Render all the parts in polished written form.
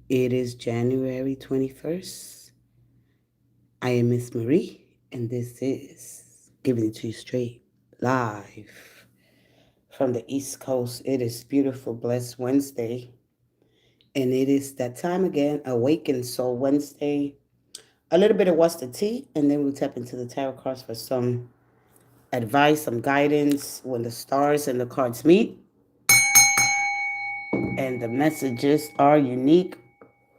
It is January 21st. I am Miss Marie, and this is Giving It To You Straight live from the East Coast. It is beautiful, blessed Wednesday, and it is that time again, Awaken Soul Wednesday. A little bit of What's the Tea, and then we'll tap into the tarot cards for some advice, some guidance when the stars and the cards meet. And the messages are unique.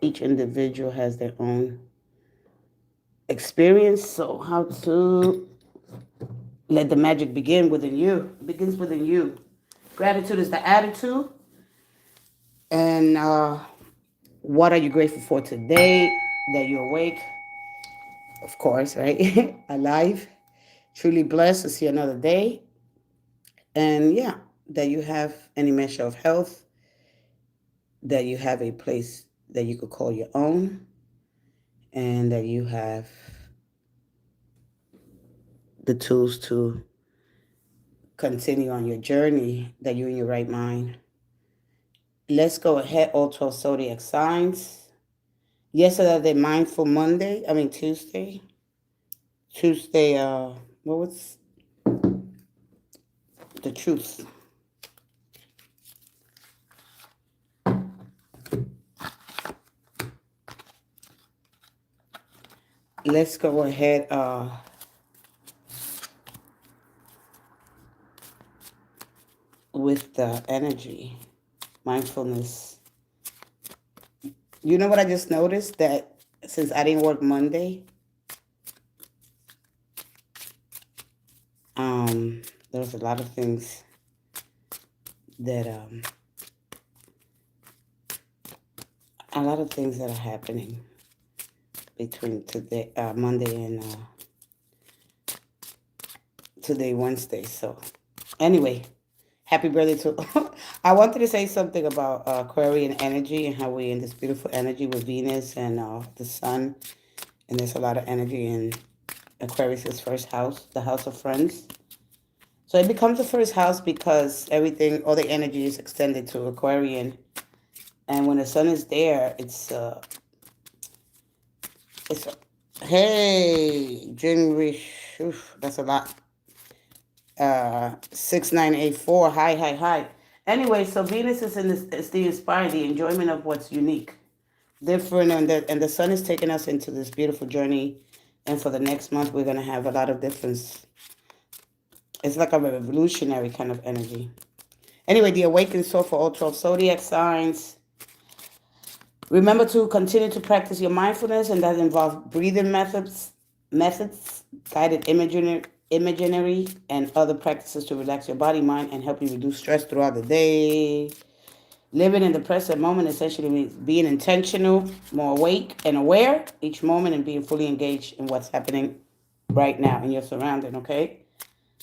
Each individual has their own experience. So how to let the magic begin within you. It begins within you. Gratitude is the attitude. And what are you grateful for today? That you're awake, of course, right? Alive, truly blessed to see another day. And yeah, that you have any measure of health, that you have a place that you could call your own, and that you have the tools to continue on your journey, that you're in your right mind. Let's go ahead, all 12 zodiac signs. Yesterday, Mindful Monday, Tuesday. Tuesday, what was the truth? Let's go ahead, with the energy, mindfulness. You know what I just noticed? That since I didn't work Monday, there was a lot of things that are happening between today, Monday, and today, Wednesday. So, anyway, happy birthday to. I wanted to say something about Aquarian energy and how we're in this beautiful energy with Venus and the Sun, and there's a lot of energy in Aquarius's first house, the house of friends. So it becomes the first house because everything, all the energy is extended to Aquarian, and when the Sun is there, it's hey, January. That's a lot. 6984. Hi. Anyway, so Venus is in this. It's the inspired, the enjoyment of what's unique, different, and the Sun is taking us into this beautiful journey. And for the next month, we're gonna have a lot of difference. It's like a revolutionary kind of energy. Anyway, the awakened soul for all 12 zodiac signs. Remember to continue to practice your mindfulness, and that involves breathing methods, guided imaginary, and other practices to relax your body, mind, and help you reduce stress throughout the day. Living in the present moment essentially means being intentional, more awake and aware each moment, and being fully engaged in what's happening right now in your surrounding, okay?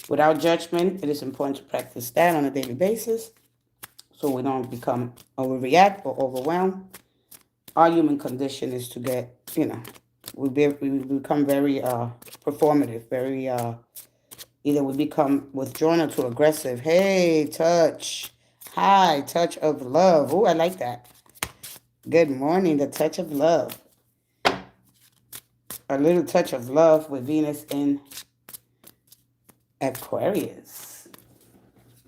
Without judgment, it is important to practice that on a daily basis so we don't become overreact or overwhelmed. Our human condition is to get, we become very performative, very, either we become withdrawn or too aggressive. Hey, touch. Hi, touch of love. Oh, I like that. Good morning, the touch of love. A little touch of love with Venus in Aquarius.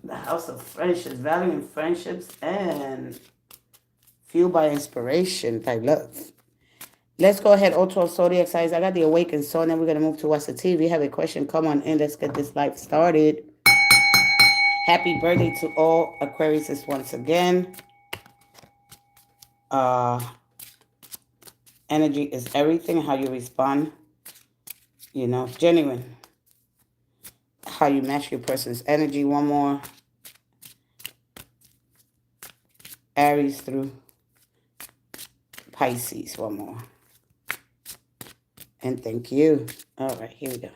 The house of friendships, valuing friendships, and fueled by inspiration, by love. Let's go ahead, all 12 zodiac signs. I got the awakened soul, and then we're going to move to What's the Tea. If you have a question, come on in. Let's get this life started. Happy birthday to all Aquariuses once again. Energy is everything. How you respond, genuine. How you match your person's energy. One more. Aries through Pisces. One more. And thank you. All right, here we go.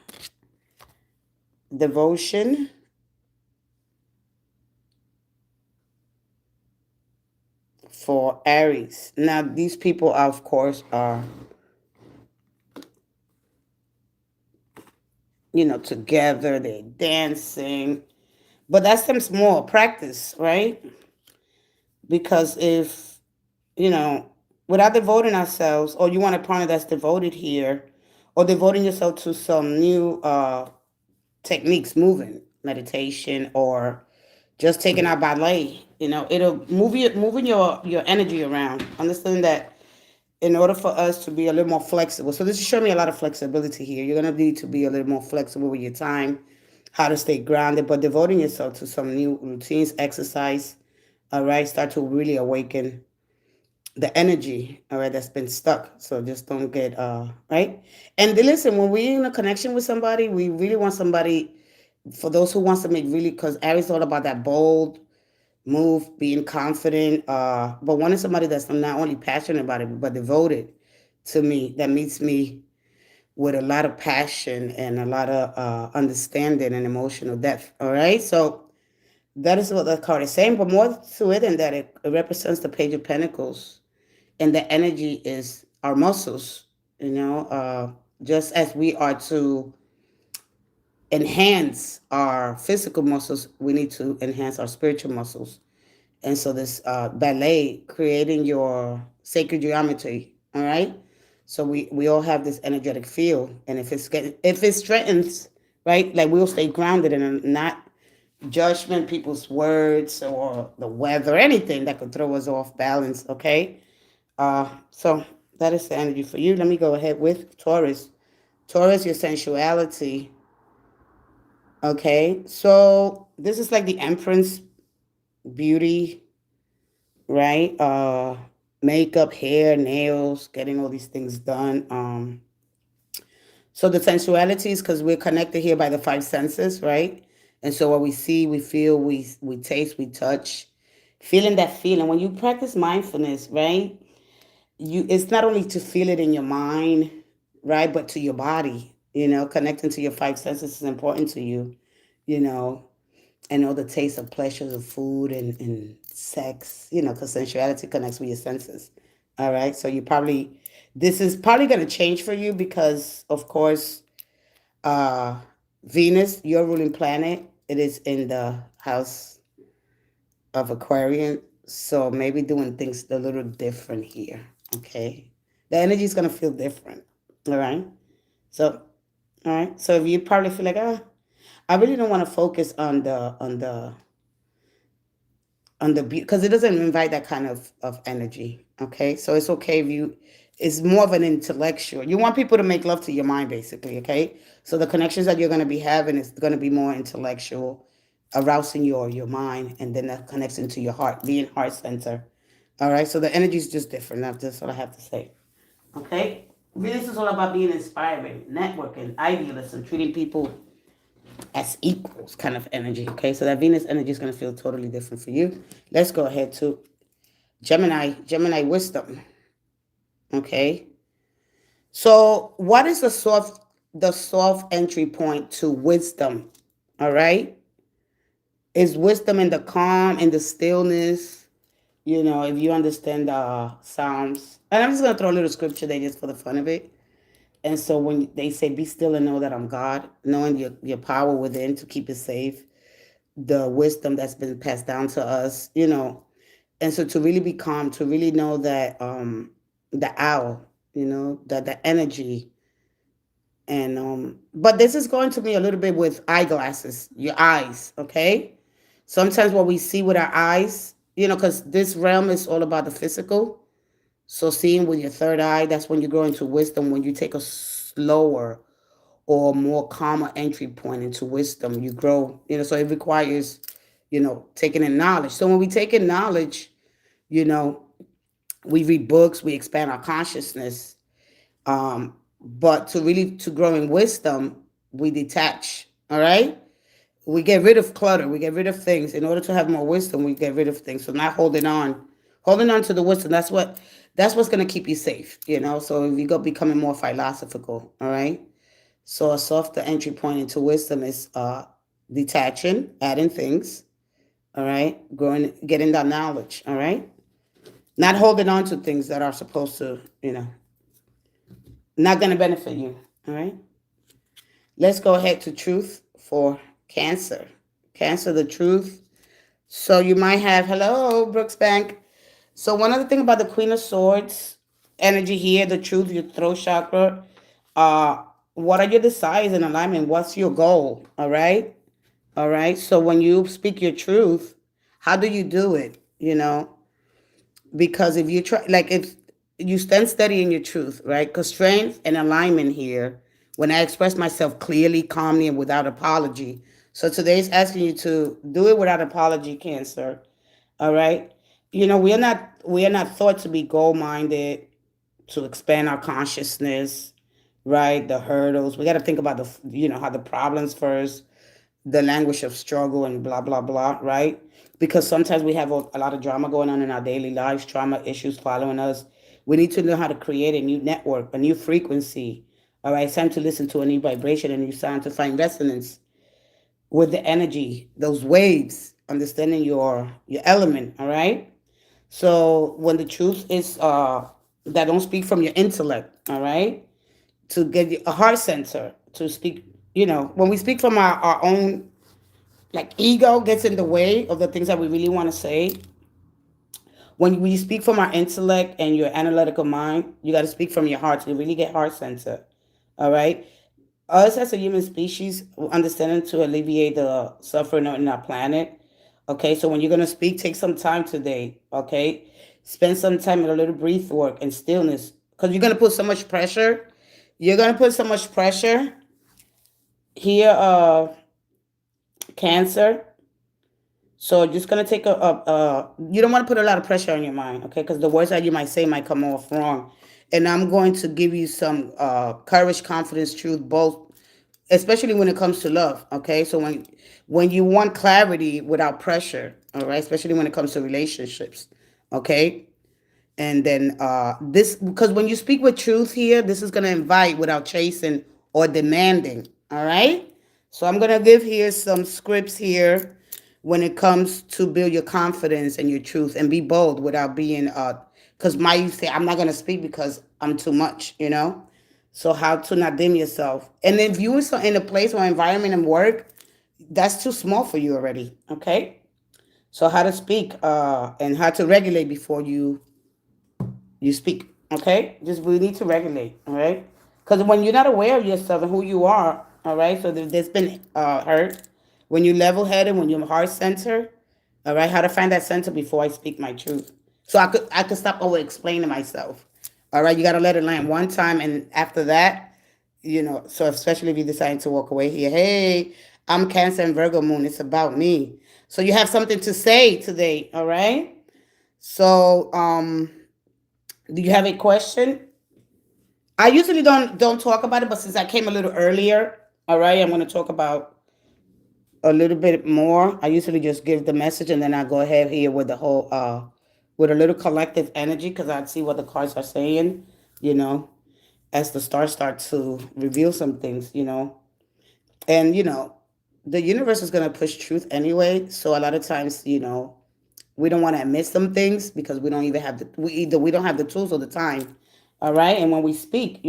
Devotion. For Aries. Now, these people, of course, are, together, they're dancing. But that's some small practice, right? Because if, without devoting ourselves, or you want a partner that's devoted here, or devoting yourself to some new techniques, moving, meditation, or just taking our ballet, it'll moving your energy around. Understand that in order for us to be a little more flexible. So this is showing me a lot of flexibility here. You're gonna need to be a little more flexible with your time, how to stay grounded, but devoting yourself to some new routines, exercise, all right, start to really awaken the energy, all right, that's been stuck. So just don't get right. And listen, when we're in a connection with somebody, we really want somebody, for those who wants to make really, because Aries is all about that bold move, being confident, but wanting somebody that's not only passionate about it but devoted to me, that meets me with a lot of passion and a lot of understanding and emotional depth. All right, so that is what the card is saying, but more to it than that, it represents the Page of Pentacles, and the energy is our muscles. Just as we are to enhance our physical muscles, we need to enhance our spiritual muscles. And so this ballet, creating your sacred geometry, all right? So we all have this energetic field, and if it strengthens, right, like we'll stay grounded and not judgment people's words or the weather, anything that could throw us off balance, okay? So that is the energy for you. Let me go ahead with Taurus. Taurus, your sensuality. Okay, so this is like the Empress, beauty, right? Makeup, hair, nails, getting all these things done. So the sensuality is because we're connected here by the five senses, right? And so what we see, we feel, we taste, we touch, feeling that feeling. When you practice mindfulness, right? It's not only to feel it in your mind, right, but to your body. Connecting to your five senses is important to you. You know, and all the taste of pleasures of food and sex. Because sensuality connects with your senses. All right, so this is probably going to change for you because, of course, uh, Venus, your ruling planet, it is in the house of Aquarian. So maybe doing things a little different here. Okay. The energy is gonna feel different. All right. So all right. So if you probably feel like, I really don't want to focus on the because it doesn't invite that kind of energy. Okay. So it's okay if it's more of an intellectual. You want people to make love to your mind, basically. Okay. So the connections that you're gonna be having is gonna be more intellectual, arousing your mind, and then that connects into your heart, being heart center. All right, so the energy is just different. That's what I have to say. Okay, Venus is all about being inspiring, networking, idealism, treating people as equals, kind of energy. Okay, so that Venus energy is going to feel totally different for you. Let's go ahead to Gemini wisdom. Okay, so what is the soft entry point to wisdom? All right, is wisdom in the calm, in the stillness. If you understand Psalms, and I'm just gonna throw a little scripture there just for the fun of it. And so when they say, "Be still and know that I'm God," knowing your power within to keep it safe, the wisdom that's been passed down to us, and so to really be calm, to really know that the owl, that the energy, and but this is going to be a little bit with eyeglasses, your eyes, okay? Sometimes what we see with our eyes, because this realm is all about the physical. So seeing with your third eye, that's when you grow into wisdom, when you take a slower or more calmer entry point into wisdom, you grow, so it requires, taking in knowledge. So when we take in knowledge, you know, we read books, we expand our consciousness. But to grow in wisdom, we detach. All right. We get rid of clutter. We get rid of things. In order to have more wisdom, we get rid of things. So not holding on to the wisdom. That's what's going to keep you safe. So if you go becoming more philosophical, all right. So a softer entry point into wisdom is detaching, adding things, all right, growing, getting that knowledge, all right, not holding on to things that are supposed to, not going to benefit you, all right. Let's go ahead to truth for Cancer. Cancer, the truth. So you might have, hello, Brooks Bank. So one other thing about the Queen of Swords, energy here, the truth, your throat chakra. Uh, what are your desires in alignment? What's your goal? All right. All right. So when you speak your truth, how do you do it? Because if you try, like if you stand steady in your truth, right? Because strength and alignment here, when I express myself clearly, calmly, and without apology. So today's asking you to do it without apology, Cancer. All right. We are not thought to be goal minded, to expand our consciousness, right? The hurdles. We got to think about how the problems first, the language of struggle and blah blah blah, right? Because sometimes we have a lot of drama going on in our daily lives, trauma issues following us. We need to know how to create a new network, a new frequency. All right, it's time to listen to a new vibration, a new sound to find resonance with the energy, those waves, understanding your element. All right. So when the truth is that don't speak from your intellect, all right, to get a heart center to speak. When we speak from our own, like ego gets in the way of the things that we really want to say. When we speak from our intellect and your analytical mind, you got to speak from your heart to really get heart center. All right. Us as a human species, understanding to alleviate the suffering in our planet. Okay, so when you're gonna speak, take some time today. Okay, spend some time with a little breath work and stillness, because you're gonna put so much pressure. You're gonna put so much pressure here, Cancer. So just gonna take you don't want to put a lot of pressure on your mind, okay? Because the words that you might say might come off wrong. And I'm going to give you some courage, confidence, truth, both, especially when it comes to love, okay? So when you want clarity without pressure, all right, especially when it comes to relationships, okay? And then this, because when you speak with truth here, this is going to invite without chasing or demanding. All right. So I'm going to give here some scripts here when it comes to build your confidence and your truth and be bold without being, because you say, I'm not going to speak because I'm too much. So how to not dim yourself. And if you are in a place or environment and work, that's too small for you already. Okay. So how to speak and how to regulate before you speak. Okay, just we need to regulate. All right, because when you're not aware of yourself and who you are, all right, so there's been hurt. When you level headed, when you're heart center, all right, how to find that center before I speak my truth, so I could stop over explaining myself. All right, you got to let it land one time, and after that, so especially if you decide to walk away here, hey, I'm Cancer and Virgo moon, it's about me. So you have something to say today. All right, so do you have a question? I usually don't talk about it, but since I came a little earlier, all right, I'm going to talk about a little bit more. I usually just give the message and then I go ahead here with the whole with a little collective energy, because I see what the cards are saying, you know, as the stars start to reveal some things, and the universe is going to push truth anyway. So a lot of times, we don't want to admit some things because we don't even have we don't have the tools or the time. All right. And when we speak,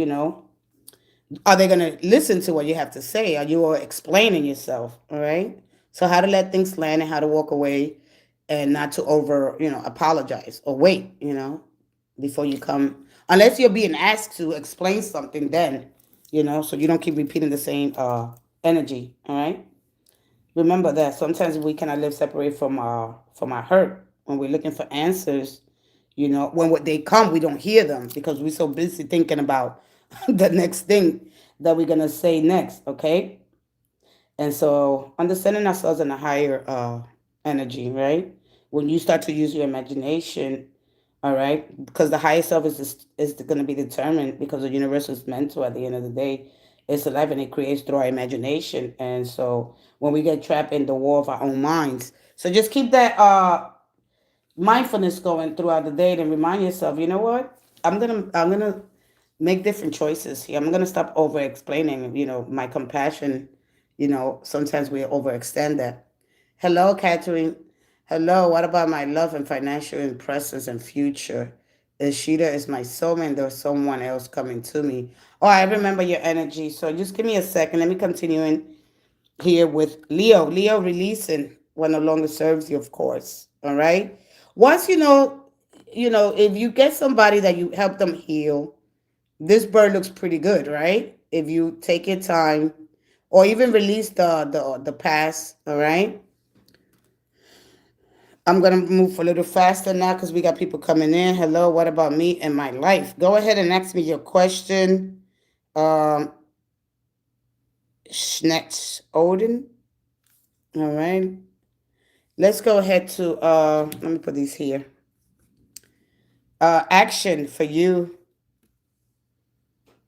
are they going to listen to what you have to say? Are you explaining yourself? All right. So how to let things land and how to walk away and not to over, apologize or wait, before you come, unless you're being asked to explain something, then, so you don't keep repeating the same energy. All right. Remember that sometimes we cannot live separate from our hurt. When we're looking for answers, when they come, we don't hear them because we're so busy thinking about the next thing that we're gonna say next. Okay, and so understanding ourselves in a higher energy, right? When you start to use your imagination, all right, because the higher self is going to be determined because the universe is mental at the end of the day. It's alive and it creates through our imagination. And so when we get trapped in the war of our own minds, so just keep that mindfulness going throughout the day and remind yourself, you know what? I'm gonna make different choices here. I'm gonna stop over explaining, my compassion. Sometimes we overextend that. Hello, Catherine. Hello, what about my love and financial and presence and future? Ishida is my soulmate and there's someone else coming to me. Oh, I remember your energy. So just give me a second. Let me continue in here with Leo. Leo releasing what no longer serves you, of course. All right. Once you know, if you get somebody that you help them heal, this bird looks pretty good, right? If you take your time or even release the past, all right? I'm going to move a little faster now because we got people coming in. Hello, what about me and my life? Go ahead and ask me your question. Schnetz Odin. All right. Let's go ahead to, let me put these here. Action for you,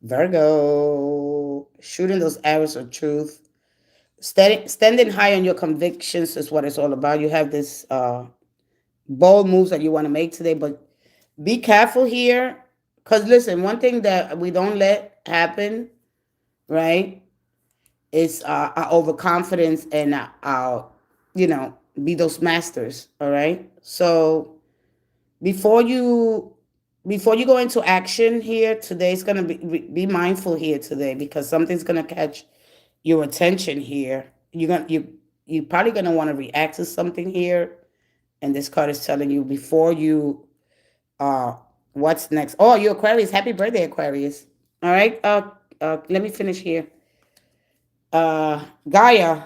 Virgo. Shooting those arrows of truth. Standing high on your convictions is what it's all about. You have this bold moves that you want to make today, but be careful here. Because listen, one thing that we don't let happen, right, is our overconfidence and our, you know, be those masters, all right? So before you go into action here today, it's going to be mindful here today because something's going to catch your attention here. You're probably going to want to react to something here, and this card is telling you before you what's next. Oh, you Aquarius, happy birthday, Aquarius. All right, let me finish here. Gaia,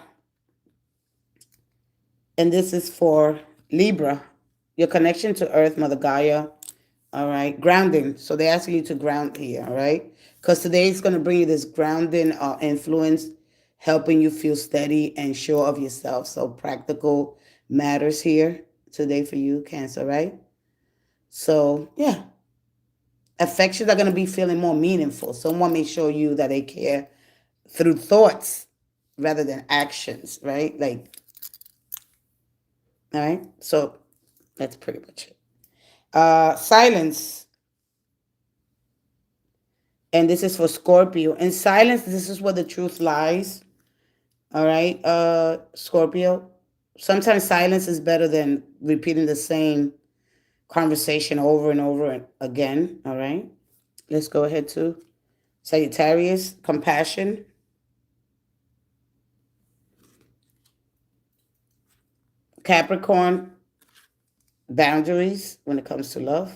and this is for Libra, your connection to Earth, Mother Gaia. All right, grounding. So they're asking you to ground here, all right? Because today is going to bring you this grounding influence, helping you feel steady and sure of yourself. So practical matters here today for you, Cancer, right? So, yeah. Affections are going to be feeling more meaningful. Someone may show you that they care through thoughts rather than actions, right? Like, all right? So that's pretty much it. Silence. And this is for Scorpio. In silence, this is where the truth lies. All right, Scorpio. Sometimes silence is better than repeating the same conversation over and over again. All right. Let's go ahead to Sagittarius. Compassion. Capricorn. Boundaries when it comes to love.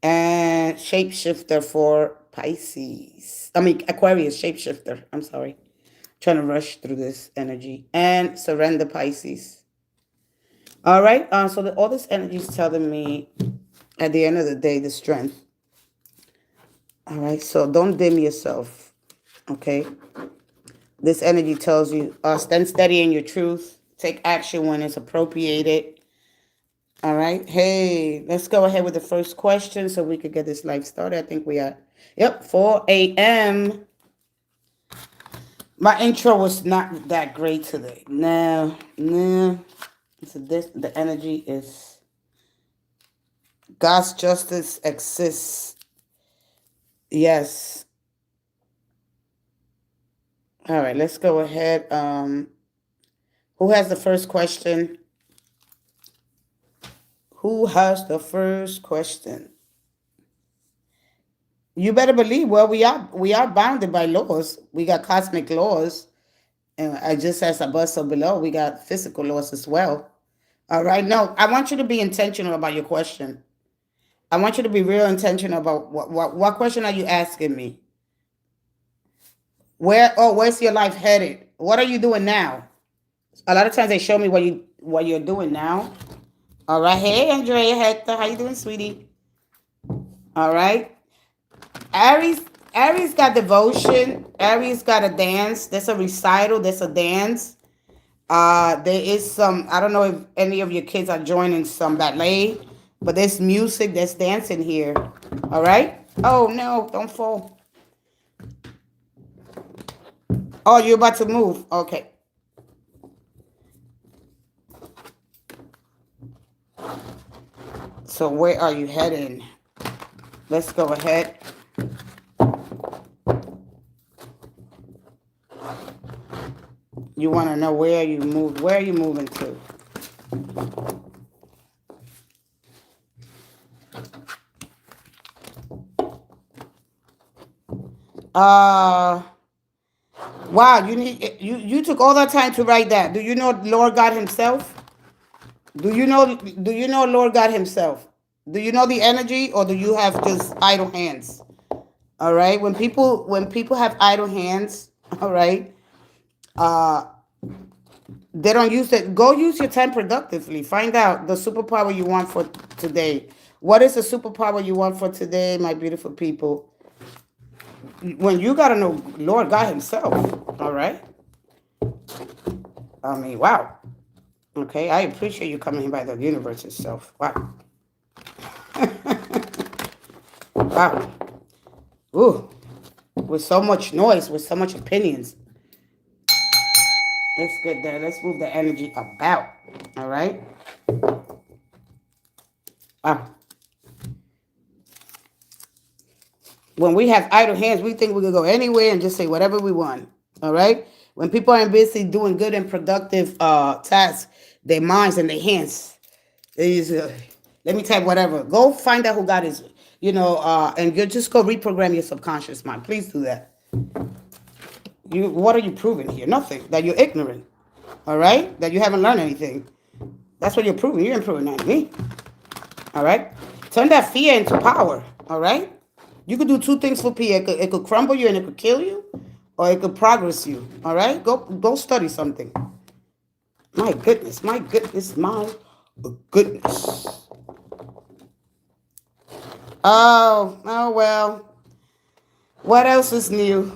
And shapeshifter for Pisces. I mean, Aquarius, shapeshifter. I'm sorry. Trying to rush through this energy. And surrender, Pisces. All right. So all this energy is telling me at the end of the day, the strength. All right. So don't dim yourself. Okay. This energy tells you stand steady in your truth. Take action when it's appropriated. All right. Hey, let's go ahead with the first question so we could get this live started. I think we are, 4 a.m. My intro was not that great today. No. So the energy is God's justice exists. Yes. All right, let's go ahead. Who has the first question? Who has the first question? You better believe, well, we are bounded by laws. We got cosmic laws. And just as above, so below, we got physical laws as well. All right. No, I want you to be intentional about your question. I want you to be real intentional about what question are you asking me? Where's your life headed? What are you doing now? A lot of times they show me what you're doing now. All right. Hey, Andrea Hector, how you doing, sweetie? All right. Aries got devotion. Aries got a dance. There's a recital. There's a dance. There is some, I don't know if any of your kids are joining some ballet, but there's music, there's dancing here. All right? Oh, no, don't fall. Oh, you're about to move. Okay. So where are you heading? Let's go ahead. You want to know where you move. Where are you moving to? Wow, you took all that time to write that. Do you know Lord God himself? Do you know Lord God himself? Do you know the energy, or do you have just idle hands? All right. When people have idle hands, all right, they don't use it. Go use your time productively. Find out the superpower you want for today. What is the superpower you want for today, my beautiful people? When you gotta know Lord God Himself. All right. I mean, wow. Okay, I appreciate you coming by the universe itself. Wow. Wow. Ooh. With so much noise, with so much opinions. Let's get there. Let's move the energy about. All right. Wow. When we have idle hands, we think we can go anywhere and just say whatever we want. All right. When people are busy doing good and productive tasks, their minds and their hands, they use, let me type whatever. Go find out who God is, and you just go reprogram your subconscious mind. Please do that. What are you proving here? Nothing. That you're ignorant. All right. That you haven't learned anything. That's what you're proving. You ain't proving that to me. All right. Turn that fear into power. All right. You could do two things for fear. It could crumble you and it could kill you, or it could progress you. All right. Go study something. My goodness. My goodness. My goodness. Oh well. What else is new?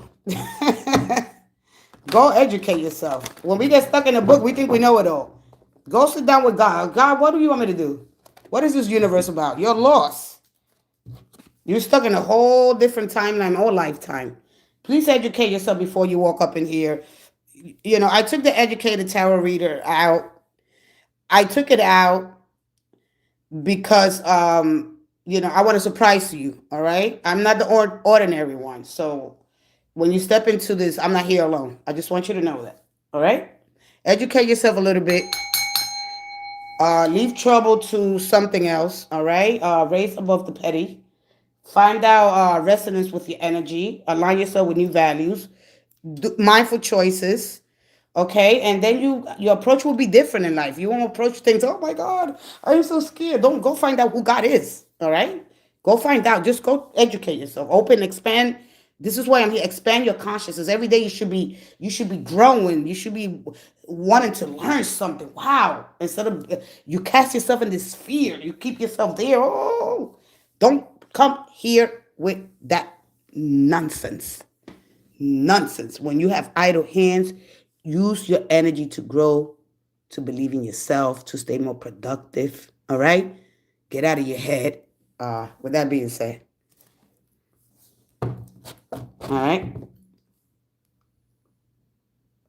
Go educate yourself. When we get stuck in a book, we think we know it all. Go sit down with God. God, what do you want me to do? What is this universe about? You're lost. You're stuck in a whole different timeline or lifetime. Please educate yourself before you walk up in here. I took the educated tarot reader out. I took it out because, I want to surprise you. All right. I'm not the ordinary one. So when you step into this, I'm not here alone. I just want you to know that. All right. Educate yourself a little bit. Leave trouble to something else. All right. Raise above the petty. Find out resonance with your energy. Align yourself with new values. Mindful choices. Okay, and then your approach will be different in life. You won't approach things, oh my God, I'm so scared. Don't go find out who God is. All right? Go find out. Just go educate yourself. Open, expand. This is why I'm here. Expand your consciousness. Every day you should be growing. You should be wanting to learn something. Wow. Instead of you cast yourself in this fear. You keep yourself there. Oh, don't come here with that nonsense. Nonsense. When you have idle hands, use your energy to grow, to believe in yourself, to stay more productive. All right? Get out of your head. With that being said. All right?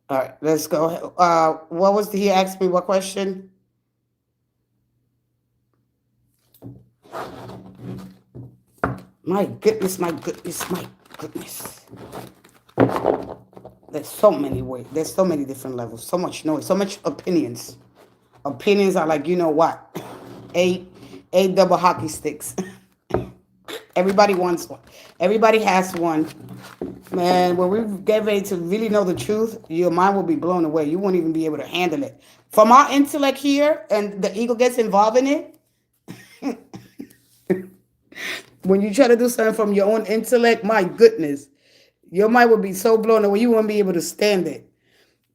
All right, let's go. What was he asked me? What question? My goodness, my goodness, my goodness. There's so many ways. There's so many different levels. So much noise. So much opinions. Opinions are like, you know what? Eight double hockey sticks. Everybody wants one. Everybody has one. Man, when we get ready to really know the truth, your mind will be blown away. You won't even be able to handle it. From our intellect here, and the ego gets involved in it. When you try to do something from your own intellect, my goodness, your mind will be so blown away you won't be able to stand it.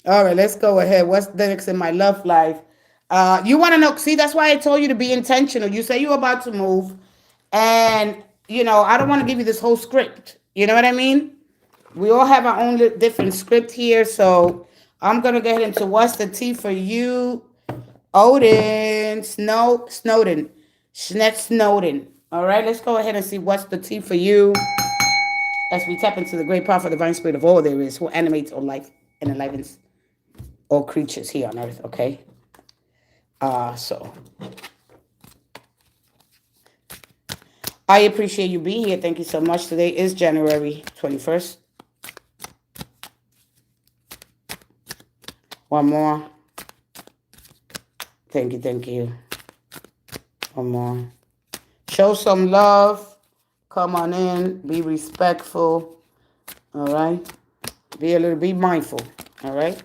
All right, let's go ahead. What's the next in my love life? You want to know? See, that's why I told you to be intentional. You say you're about to move, and I don't want to give you this whole script. You know what I mean? We all have our own different script here, so I'm gonna get into what's the tea for you, Odin, Snowden. All right, let's go ahead and see what's the tea for you as we tap into the great powerful divine spirit of all there is, who animates all life and enlivens all creatures here on earth. Okay. So I appreciate you being here. Thank you so much. Today is January 21st. One more. Thank you. One more. Show some love. Come on in. Be respectful. All right. Be mindful. All right.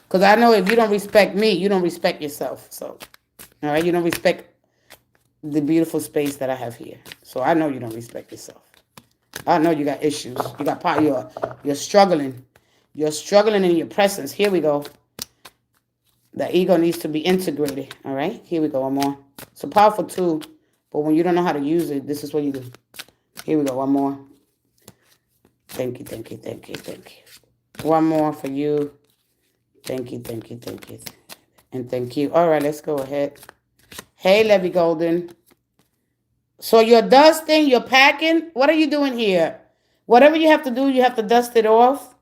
Because I know if you don't respect me, you don't respect yourself. So, all right. You don't respect the beautiful space that I have here. So I know you don't respect yourself. I know you got issues. You got part. You're struggling. You're struggling in your presence. Here we go. The ego needs to be integrated. All right. Here we go. One more. It's a powerful tool, but when you don't know how to use it, this is what you do. Here we go. One more. Thank you. Thank you. Thank you. Thank you. One more for you. Thank you. Thank you. Thank you. And thank you. All right. Let's go ahead. Hey, Levy Golden. So you're dusting, you're packing. What are you doing here? Whatever you have to do, you have to dust it off.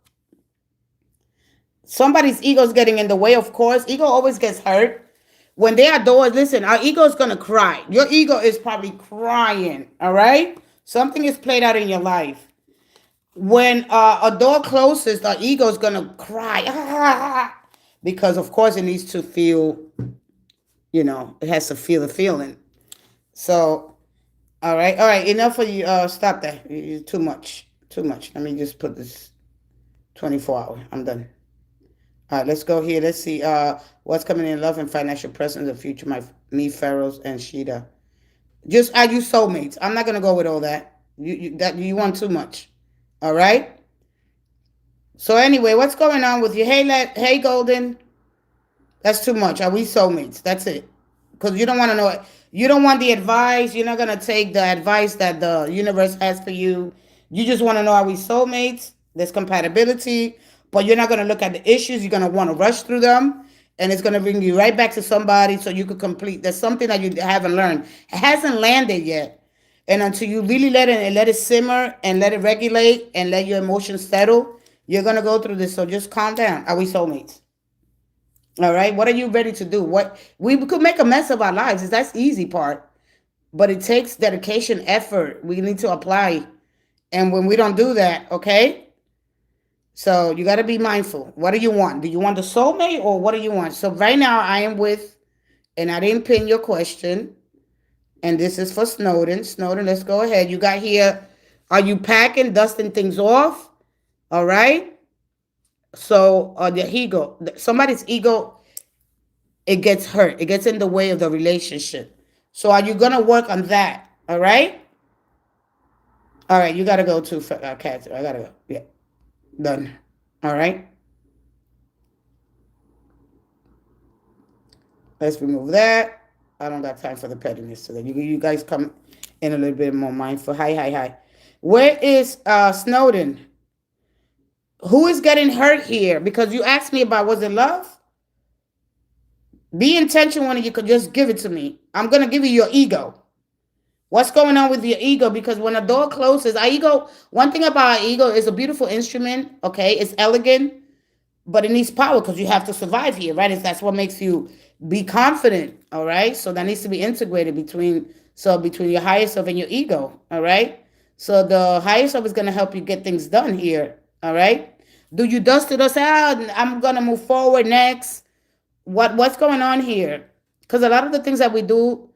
Somebody's ego is getting in the way, of course. Ego always gets hurt. When they are doors, listen, our ego is going to cry. Your ego is probably crying, all right? Something is played out in your life. When a door closes, the ego is going to cry. Because, of course, it needs to feel, it has to feel the feeling. So, all right. Enough for you. Stop that. You're too much. Let me just put this 24 hour. I'm done. All right, let's go here. Let's see what's coming in love and financial presence in the future. Me, Pharaohs, and Sheeta. Just are you soulmates? I'm not gonna go with all that. You want too much. All right. So anyway, what's going on with you? Hey, Golden. That's too much. Are we soulmates? That's it. Because you don't want to know it. You don't want the advice. You're not gonna take the advice that the universe has for you. You just want to know, are we soulmates? There's compatibility. But you're not going to look at the issues. You're going to want to rush through them. And it's going to bring you right back to somebody so you could complete. There's something that you haven't learned. It hasn't landed yet. And until you really let it simmer and let it regulate and let your emotions settle, you're going to go through this. So just calm down. Are we soulmates? All right. What are you ready to do? We could make a mess of our lives. That's the easy part. But it takes dedication, effort. We need to apply. And when we don't do that, okay? So you got to be mindful. What do you want? Do you want the soulmate or what do you want? So right now I am with, and I didn't pin your question. And this is for Snowden. Snowden, let's go ahead. You got here, are you packing, dusting things off? All right. So the ego, somebody's ego, it gets hurt. It gets in the way of the relationship. So are you going to work on that? All right. All right. You got to go to Kat. I got to go. Yeah. Done. All right. Let's remove that. I don't got time for the pettiness today. You guys come in a little bit more mindful. Hi. Where is Snowden? Who is getting hurt here? Because you asked me about, was it love? Be intentional when you could just give it to me. I'm going to give you your ego. What's going on with your ego? Because when a door closes, our ego, one thing about our ego is a beautiful instrument, okay? It's elegant, but it needs power because you have to survive here, right? That's what makes you be confident, all right? So that needs to be integrated between your higher self and your ego, all right? So the higher self is going to help you get things done here, all right? Do you dust it or say, I'm going to move forward next? What's going on here? Because a lot of the things that we do,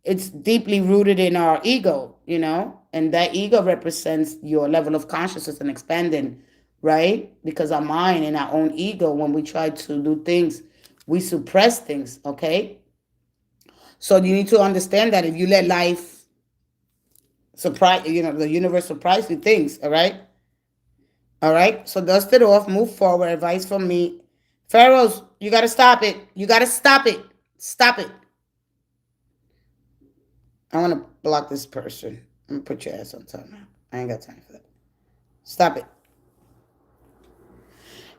it's deeply rooted in our ego, and that ego represents your level of consciousness and expanding, right? Because our mind and our own ego, when we try to do things, we suppress things, okay? So you need to understand that if you let life surprise, the universe surprise you things, all right? All right, so dust it off, move forward, advice from me. Pharaohs, you got to stop it. You got to stop it. Stop it. I want to block this person. I'm going to put your ass on time now. I ain't got time for that. Stop it.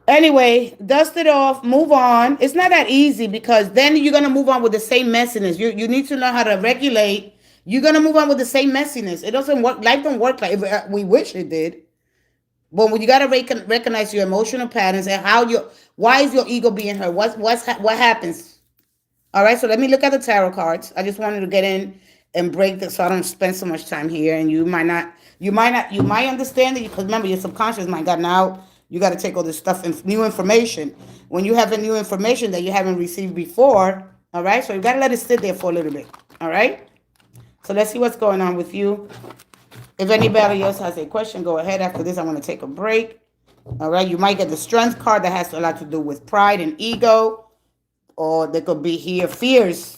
Anyway, dust it off. Move on. It's not that easy because then you're going to move on with the same messiness. You need to know how to regulate. You're going to move on with the same messiness. It doesn't work. Life don't work like we wish it did. But when you got to recognize your emotional patterns and why is your ego being hurt? What happens? All right. So let me look at the tarot cards. I just wanted to get in and break this so I don't spend so much time here. And you might understand it because remember your subconscious mind got now. You got to take all this stuff and new information. When you have a new information that you haven't received before, all right? So you got to let it sit there for a little bit, all right? So let's see what's going on with you. If anybody else has a question, go ahead. After this, I'm going to take a break, all right? You might get the strength card that has a lot to do with pride and ego, or there could be here fears.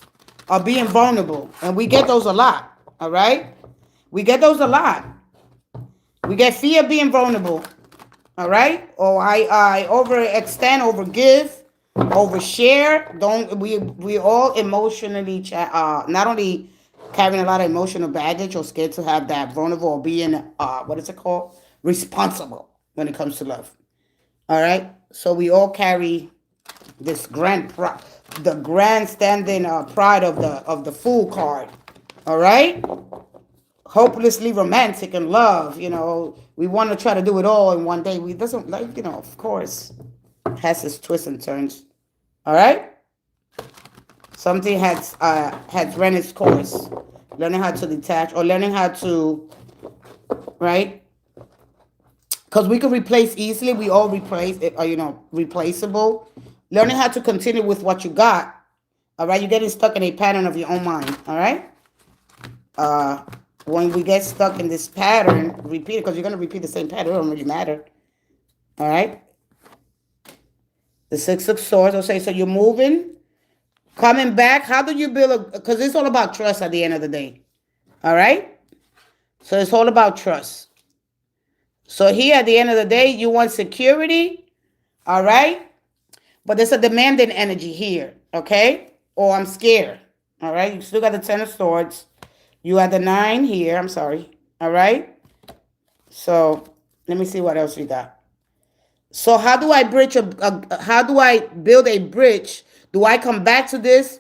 of being vulnerable. And we get those a lot. All right? We get those a lot. We get fear of being vulnerable. All right? Or I overextend, overgive, overshare. Don't we all emotionally not only carrying a lot of emotional baggage or scared to have that vulnerable or being what is it called? Responsible when it comes to love. All right? So we all carry this the grandstanding pride of the fool card. All right? Hopelessly romantic in love, we want to try to do it all in one day. We doesn't like, of course, has its twists and turns. All right? Something has run its course. Learning how to detach or learning how to, right? Because we can replace easily. We all replace it, replaceable. Learning how to continue with what you got. All right? You're getting stuck in a pattern of your own mind. All right? When we get stuck in this pattern, repeat it, because you're going to repeat the same pattern. It don't really matter. All right? The Six of Swords. I'll say, so you're moving, coming back. How do you build because it's all about trust at the end of the day. All right? So it's all about trust. So here at the end of the day, you want security. All right? But there's a demanding energy here. Okay? Or I'm scared. All right? You still got the Ten of Swords. You had the 9 here. I'm sorry. All right? So let me see what else we got. So how do I how do I build a bridge? Do I come back to this?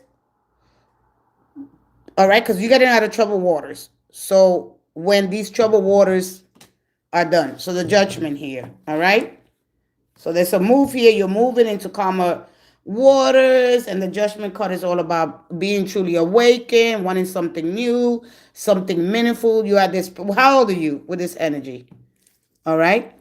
All right? Because you're getting out of troubled waters. So when these troubled waters are done. So the Judgment here. All right? So there's a move here. You're moving into calmer waters, and the Judgment card is all about being truly awakened, wanting something new, something meaningful. You had this. How old are you with this energy? All right.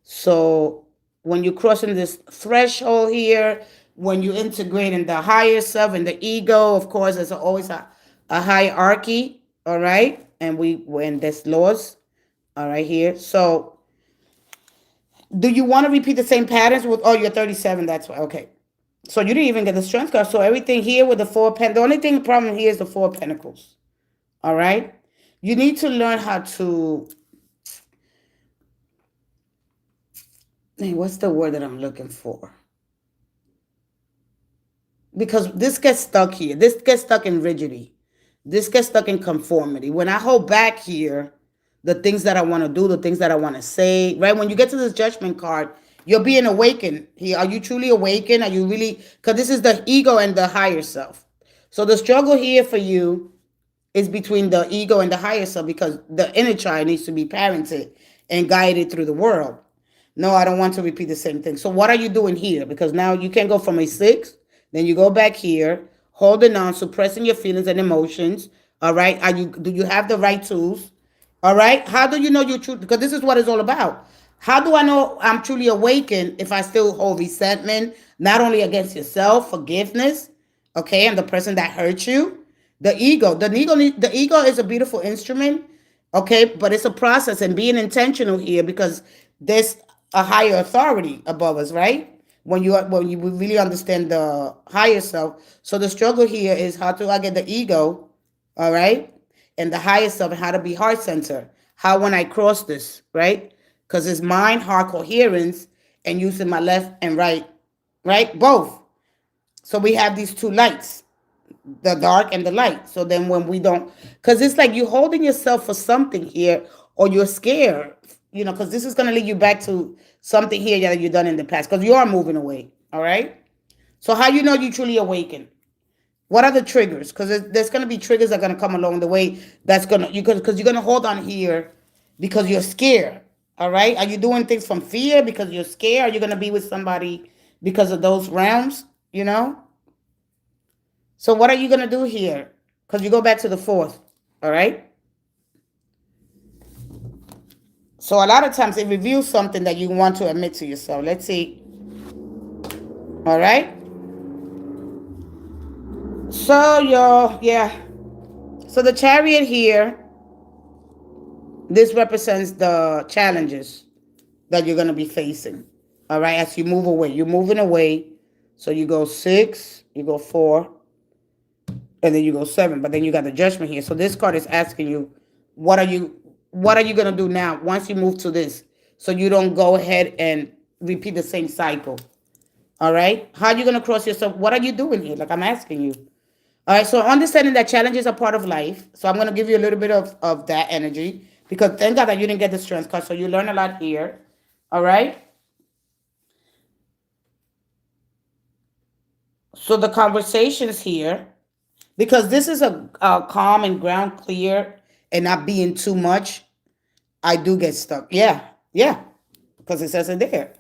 So when you're crossing this threshold here, when you integrate in the higher self and the ego, of course, there's always a hierarchy. All right, and when there's laws. All right here. So do you want to repeat the same patterns with, oh, you're 37, that's why, okay. So you didn't even get the Strength card. So everything here with the the only problem here is the Four of Pentacles. All right? You need to learn how to, what's the word that I'm looking for? Because this gets stuck here. This gets stuck in rigidity. This gets stuck in conformity. When I hold back here, the things that I want to do, the things that I want to say, right? When you get to this Judgment card, you're being awakened. Are you truly awakened? Are you really? Because this is the ego and the higher self. So the struggle here for you is between the ego and the higher self, because the inner child needs to be parented and guided through the world. No, I don't want to repeat the same thing. So what are you doing here? Because now you can go from a 6, then you go back here, holding on, suppressing your feelings and emotions. All right? Do you have the right tools? All right? How do you know you're true? Because this is what it's all about. How do I know I'm truly awakened if I still hold resentment, not only against yourself, forgiveness, okay, and the person that hurt you? The ego. The ego is a beautiful instrument, okay, but it's a process, and being intentional here, because there's a higher authority above us, right? When you really understand the higher self. So the struggle here is, how do I get the ego, all right, and the higher self, and how to be heart center. How when I cross this, right? Because it's mind, heart coherence, and using my left and right, both. So we have these two lights, the dark and the light. So then when we don't, because it's like you're holding yourself for something here, or you're scared, because this is going to lead you back to something here that you've done in the past, because you are moving away. All right. So how you know you truly awaken? What are the triggers? Because there's going to be triggers that are going to come along the way. That's going to, because you're going to hold on here because you're scared. All right. Are you doing things from fear because you're scared? Are you going to be with somebody because of those realms? So what are you going to do here? Because you go back to the 4th. All right. So a lot of times it reveals something that you want to admit to yourself. Let's see. All right. So so the Chariot here, this represents the challenges that you're going to be facing. All right. As you move away, you're moving away. So you go 6, you go 4, and then you go 7. But then you got the Judgment here. So this card is asking you, what are you going to do now once you move to this, so you don't go ahead and repeat the same cycle. All right, how are you going to cross yourself? What are you doing here? Like, I'm asking you. All right, so understanding that challenges are part of life. So I'm going to give you a little bit of that energy, because thank God that you didn't get the Strength card. So you learn a lot here. All right. So the conversations here, because this is a calm and ground clear and not being too much, I do get stuck. Yeah, yeah, because it says it there.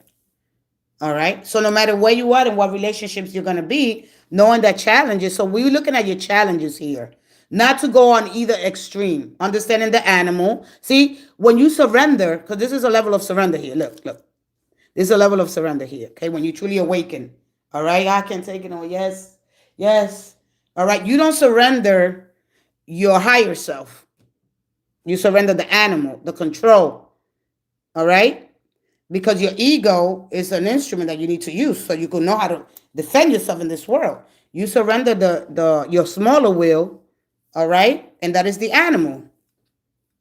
All right. So no matter where you are and what relationships you're going to be, knowing that challenges. So we're looking at your challenges here. Not to go on either extreme. Understanding the animal. See, when you surrender, because this is a level of surrender here. Look, look. This is a level of surrender here. Okay. When you truly awaken. All right. I can take it on. Yes. Yes. All right. You don't surrender your higher self. You surrender the animal, the control. All right. Because your ego is an instrument that you need to use so you can know how to defend yourself in this world. You surrender your smaller will, all right? And that is the animal.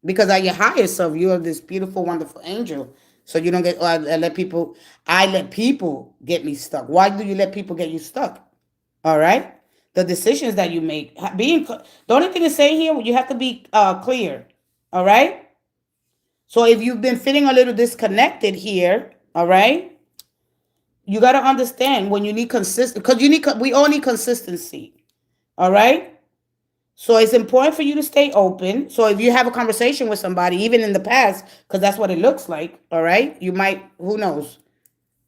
Because at your higher self, you are this beautiful, wonderful angel. So you don't get, I let people get me stuck. Why do you let people get you stuck? All right? The decisions that you make, the only thing to say here, you have to be clear, all right? So if you've been feeling a little disconnected here, all right, you got to understand when you need because we all need consistency, all right? So it's important for you to stay open. So if you have a conversation with somebody, even in the past, because that's what it looks like, all right, you might, who knows,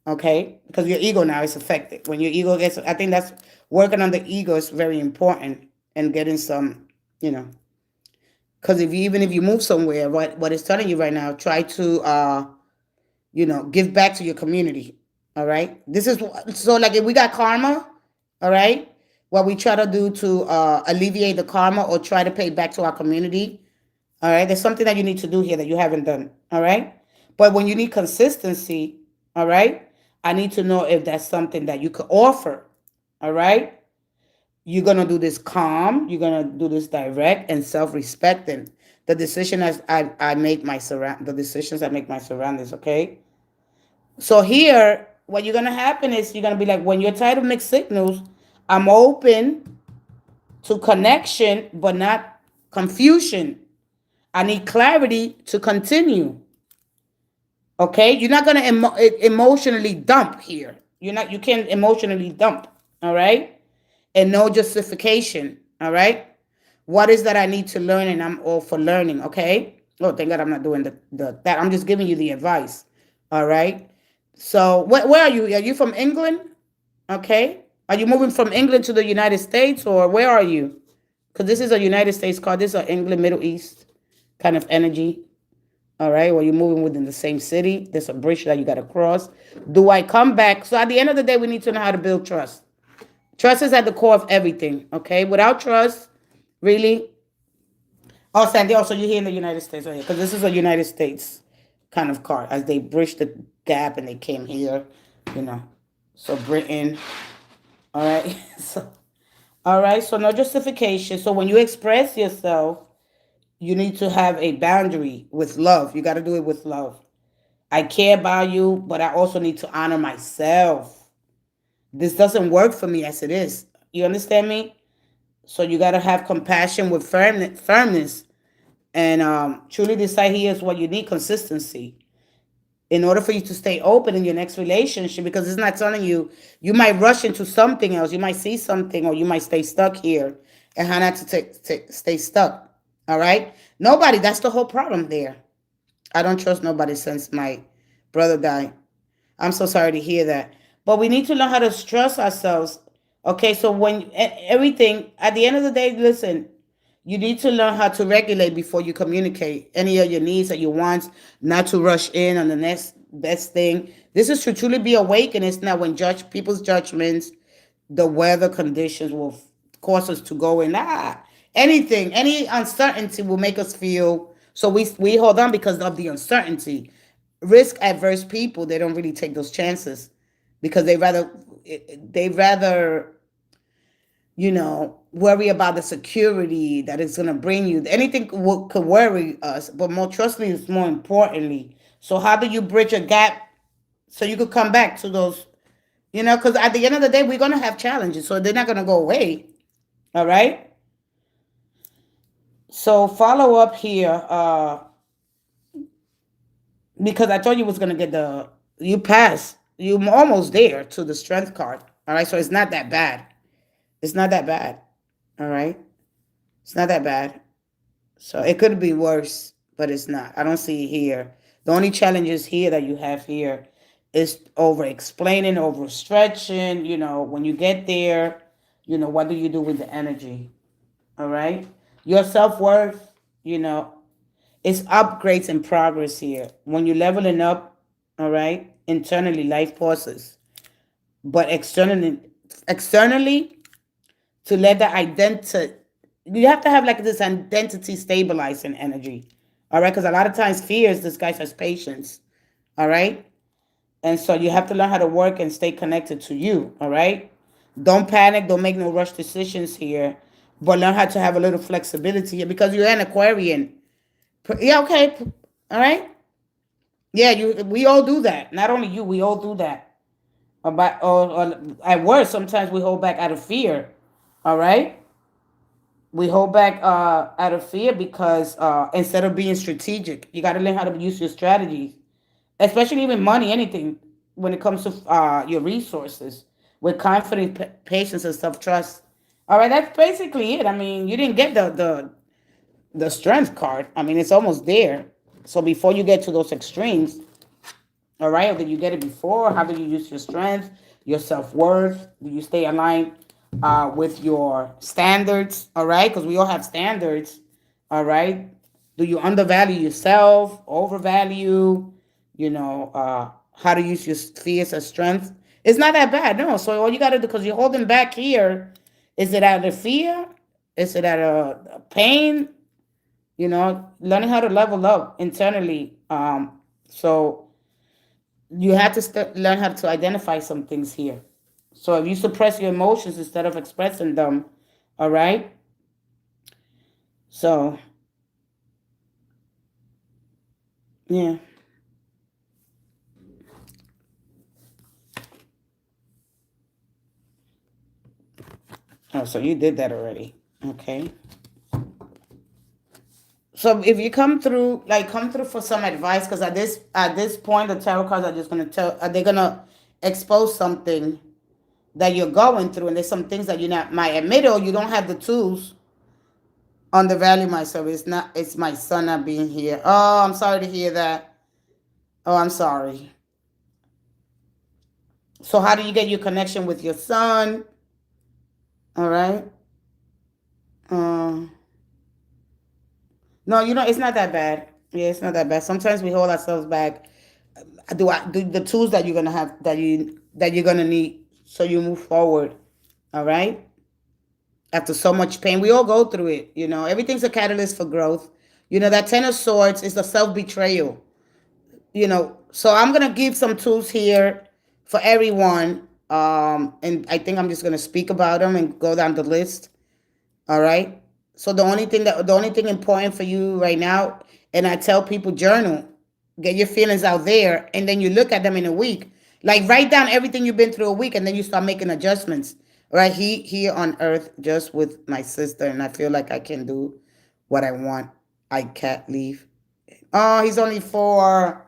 okay? Because your ego now is affected. When your ego gets, I think that's working on the ego is very important, and getting some, because even if you move somewhere, what it's telling you right now, try to give back to your community. All right. This is so, like, if we got karma, all right, what we try to do to alleviate the karma or try to pay back to our community. All right. There's something that you need to do here that you haven't done. All right. But when you need consistency, all right, I need to know if that's something that you could offer. All right. You're going to do this calm. You're going to do this direct and self-respecting. The decision as I make my the decisions I make my surroundings, okay? So here, what you're going to happen is you're going to be like, when you're tired of mixed signals, I'm open to connection, but not confusion. I need clarity to continue. Okay? You're not going to emotionally dump here. You can't emotionally dump, all right? And no justification, all right? What is that I need to learn, and I'm all for learning, okay? Oh, thank God I'm not doing that. I'm just giving you the advice, all right? So where are you? Are you from England? Okay. Are you moving from England to the United States, or where are you? Because this is a United States card. This is an England, Middle East kind of energy, all right? Or you're moving within the same city. There's a bridge that you got to cross. Do I come back? So at the end of the day, we need to know how to build trust. Trust is at the core of everything, okay? Without trust, really. Oh, Sandy, also you're here in the United States, right? Because this is a United States kind of card. As they bridged the gap and they came here, So Britain, all right? So no justification. So when you express yourself, you need to have a boundary with love. You got to do it with love. I care about you, but I also need to honor myself. This doesn't work for me as it is. You understand me? So you got to have compassion with firmness, and truly decide here's what you need: consistency. In order for you to stay open in your next relationship, because it's not telling you, you might rush into something else. You might see something, or you might stay stuck here, and how not to stay stuck. All right? Nobody, that's the whole problem there. I don't trust nobody since my brother died. I'm so sorry to hear that. But we need to learn how to trust ourselves. Okay, so when everything, at the end of the day, listen, you need to learn how to regulate before you communicate any of your needs or your wants, not to rush in on the next best thing. This is to truly be awakened. It's not when people's judgments, the weather conditions will cause us to go in. Anything, any uncertainty will make us feel, so we hold on because of the uncertainty. Risk adverse people, they don't really take those chances because they rather worry about the security that it's going to bring you. Anything could worry us, but more trustly is more importantly. So how do you bridge a gap so you could come back to those, because at the end of the day, we're going to have challenges, so they're not going to go away. All right. So follow up here, because I told you was going to get you pass. You're almost there to the strength card. All right. So it's not that bad. It's not that bad. All right. It's not that bad. So it could be worse, but it's not. I don't see it here. The only challenges here that you have here is over explaining, over stretching. When you get there, what do you do with the energy? All right. Your self worth, it's upgrades and progress here. When you're leveling up, all right, internally, life pauses. But externally, to let the identity, you have to have like this identity stabilizing energy. All right. Because a lot of times fear is disguised as patience. All right. And so you have to learn how to work and stay connected to you. All right. Don't panic. Don't make no rush decisions here. But learn how to have a little flexibility here because you're an Aquarian. Yeah. Okay. All right. Yeah. We all do that. Not only you. We all do that. Or at worst, sometimes we hold back out of fear. All right. We hold back out of fear because instead of being strategic, you got to learn how to use your strategies, especially even money, anything when it comes to your resources with confidence, patience, and self trust. All right, that's basically it. I mean, you didn't get the strength card. I mean, it's almost there. So before you get to those extremes, all right, or did you get it before? How do you use your strength, your self worth? Do you stay aligned with your standards? All right, because we all have standards. All right. Do you undervalue yourself, overvalue? How to use your fears as strength? It's not that bad, no. So all you got to do, because you're holding back here, is it out of fear? Is it out of pain? Learning how to level up internally. So you have to learn how to identify some things here. So if you suppress your emotions instead of expressing them, all right? So, yeah. Oh, so you did that already. Okay. So if you come through for some advice, because at this point the tarot cards are just gonna tell, are they gonna expose something that you're going through, and there's some things that you not might admit, or you don't have the tools. Undervalue myself. It's my son not being here. Oh, I'm sorry to hear that. Oh, I'm sorry. So how do you get your connection with your son? All right. Um, no, it's not that bad. Yeah, it's not that bad. Sometimes we hold ourselves back. Do the tools that you're gonna have that you're gonna need so you move forward. All right. After so much pain, we all go through it. Everything's a catalyst for growth. That Ten of Swords is the self betrayal. So I'm gonna give some tools here for everyone. And I think I'm just gonna speak about them and go down the list. All right. So the only thing important for you right now, and I tell people, journal, get your feelings out there, and then you look at them in a week. Like, write down everything you've been through a week, and then you start making adjustments. Right here on Earth, just with my sister, and I feel like I can do what I want. I can't leave. Oh, he's only 4.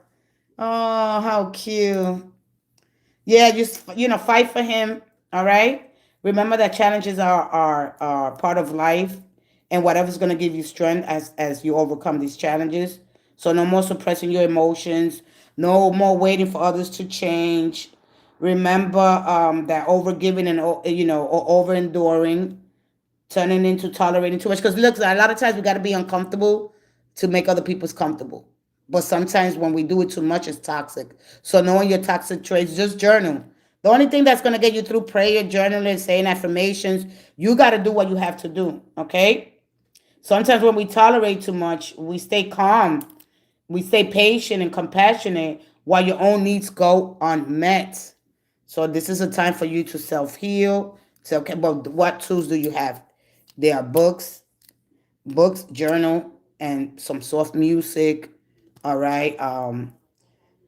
Oh, how cute. Yeah, just fight for him. All right. Remember that challenges are part of life, and whatever's gonna give you strength as you overcome these challenges. So no more suppressing your emotions. No more waiting for others to change. Remember that overgiving and or over enduring, turning into tolerating too much. Because look, a lot of times we got to be uncomfortable to make other people's comfortable. But sometimes when we do it too much, it's toxic. So knowing your toxic traits, just journal. The only thing that's going to get you through prayer, journaling, saying affirmations, you got to do what you have to do. Okay? Sometimes when we tolerate too much, we stay calm. We stay patient and compassionate while your own needs go unmet. So this is a time for you to self-heal, So, okay, but what tools do you have? There are books, journal, and some soft music. All right.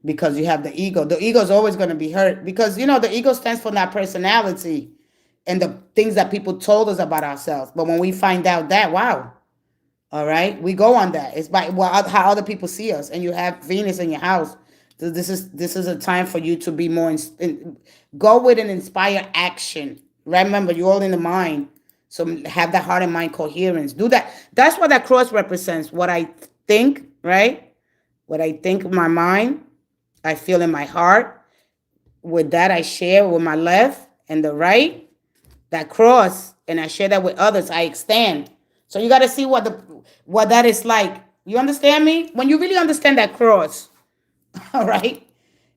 Because you have the ego. The ego is always going to be hurt because the ego stands for that personality and the things that people told us about ourselves. But when we find out that, wow, all right, we go on that. It's by how other people see us, and you have Venus in your house. So this is a time for you to be more go with an inspired action. Remember, you're all in the mind, so have that heart and mind coherence. Do that. That's what that cross represents. What I think, right? What I think in my mind, I feel in my heart. With that, I share with my left and the right. That cross, and I share that with others. I extend. So you got to see what that is like. You understand me? When you really understand that cross, all right,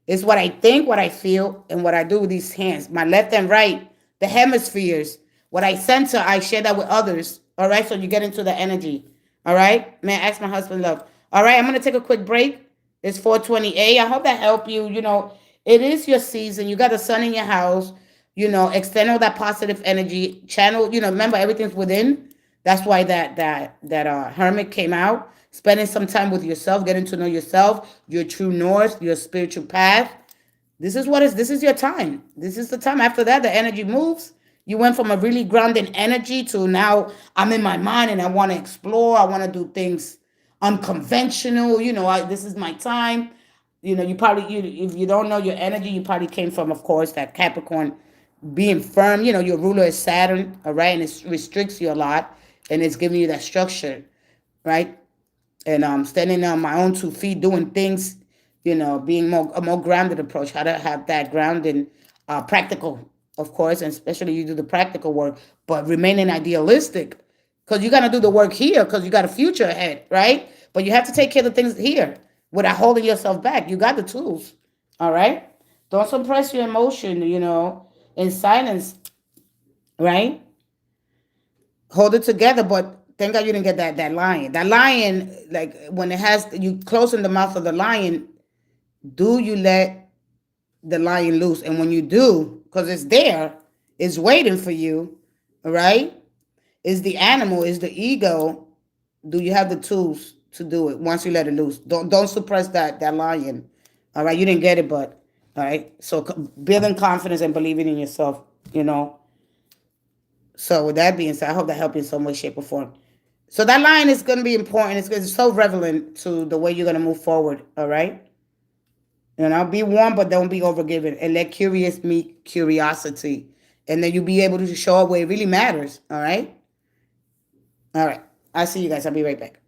it's what I think, what I feel, and what I do with these hands, my left and right, the hemispheres. What I center, I share that with others. All right, so you get into the energy. All right, man. Ask my husband, love. All right, I'm gonna take a quick break. It's 4:28. I hope that helped you. It is your season. You got the sun in your house. Extend all that positive energy. Channel. Remember everything's within. That's why that hermit came out. Spending some time with yourself, getting to know yourself, your true north, your spiritual path. This is your time. This is the time. After that, the energy moves. You went from a really grounded energy to now I'm in my mind and I want to explore. I want to do things unconventional. This is my time. You probably, if you don't know your energy, you probably came from, of course, that Capricorn being firm. Your ruler is Saturn, all right, and it restricts you a lot, and it's giving you that structure, right? And standing on my own 2 feet, doing things, being a more grounded approach. How to have that grounding, practical, of course, and especially you do the practical work, but remaining idealistic, because you got to do the work here, because you got a future ahead, right? But you have to take care of the things here without holding yourself back. You got the tools, all right? Don't suppress your emotion, in silence, right? Hold it together, but thank God you didn't get that lion. That lion, like when it has you close in the mouth of the lion, do you let the lion loose? And when you do, because it's there, it's waiting for you, all right? Is the animal, is the ego, do you have the tools to do it once you let it loose? Don't suppress that lion. All right, you didn't get it, but all right. So building confidence and believing in yourself, you know. So with that being said, I hope that helped you in some way, shape, or form. So that line is going to be important. It's so relevant to the way you're going to move forward. All right. Be warm, but don't be overgiven, and let curious meet curiosity, and then you'll be able to show up where it really matters. All right. All right. I'll see you guys. I'll be right back.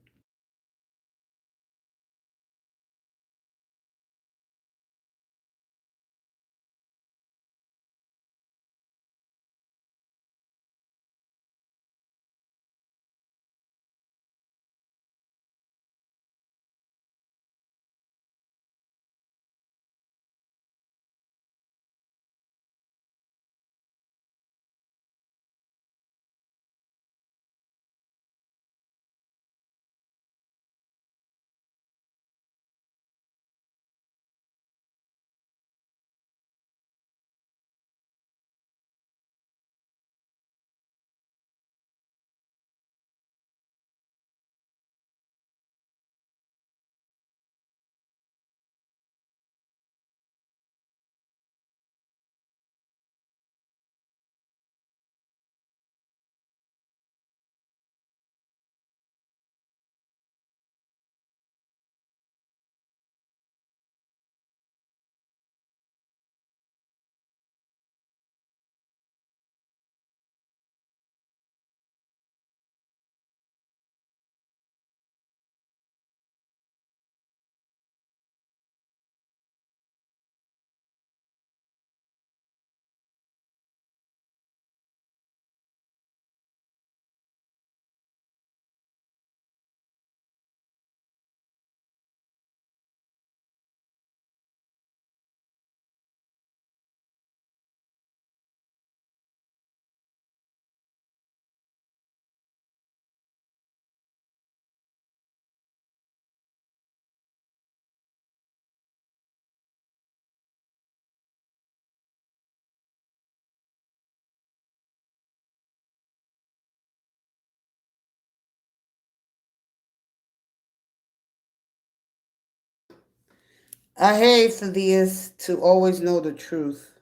I hate for this to always know the truth.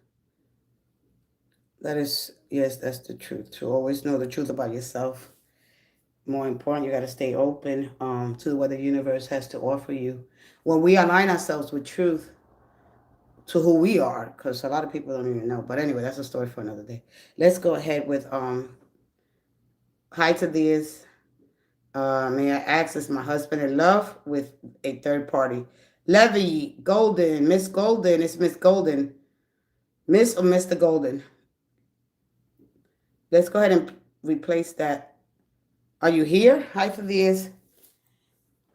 That is, yes, that's the truth. To always know the truth about yourself. More important, you got to stay open to what the universe has to offer you. When we align ourselves with truth to who we are, because a lot of people don't even know. But anyway, that's a story for another day. Let's go ahead with hi to this. May I ask, is my husband in love with a third party? Levy, Golden, Miss Golden, it's Miss Golden. Miss or Mr. Golden? Let's go ahead and replace that. Are you here? Hi for this.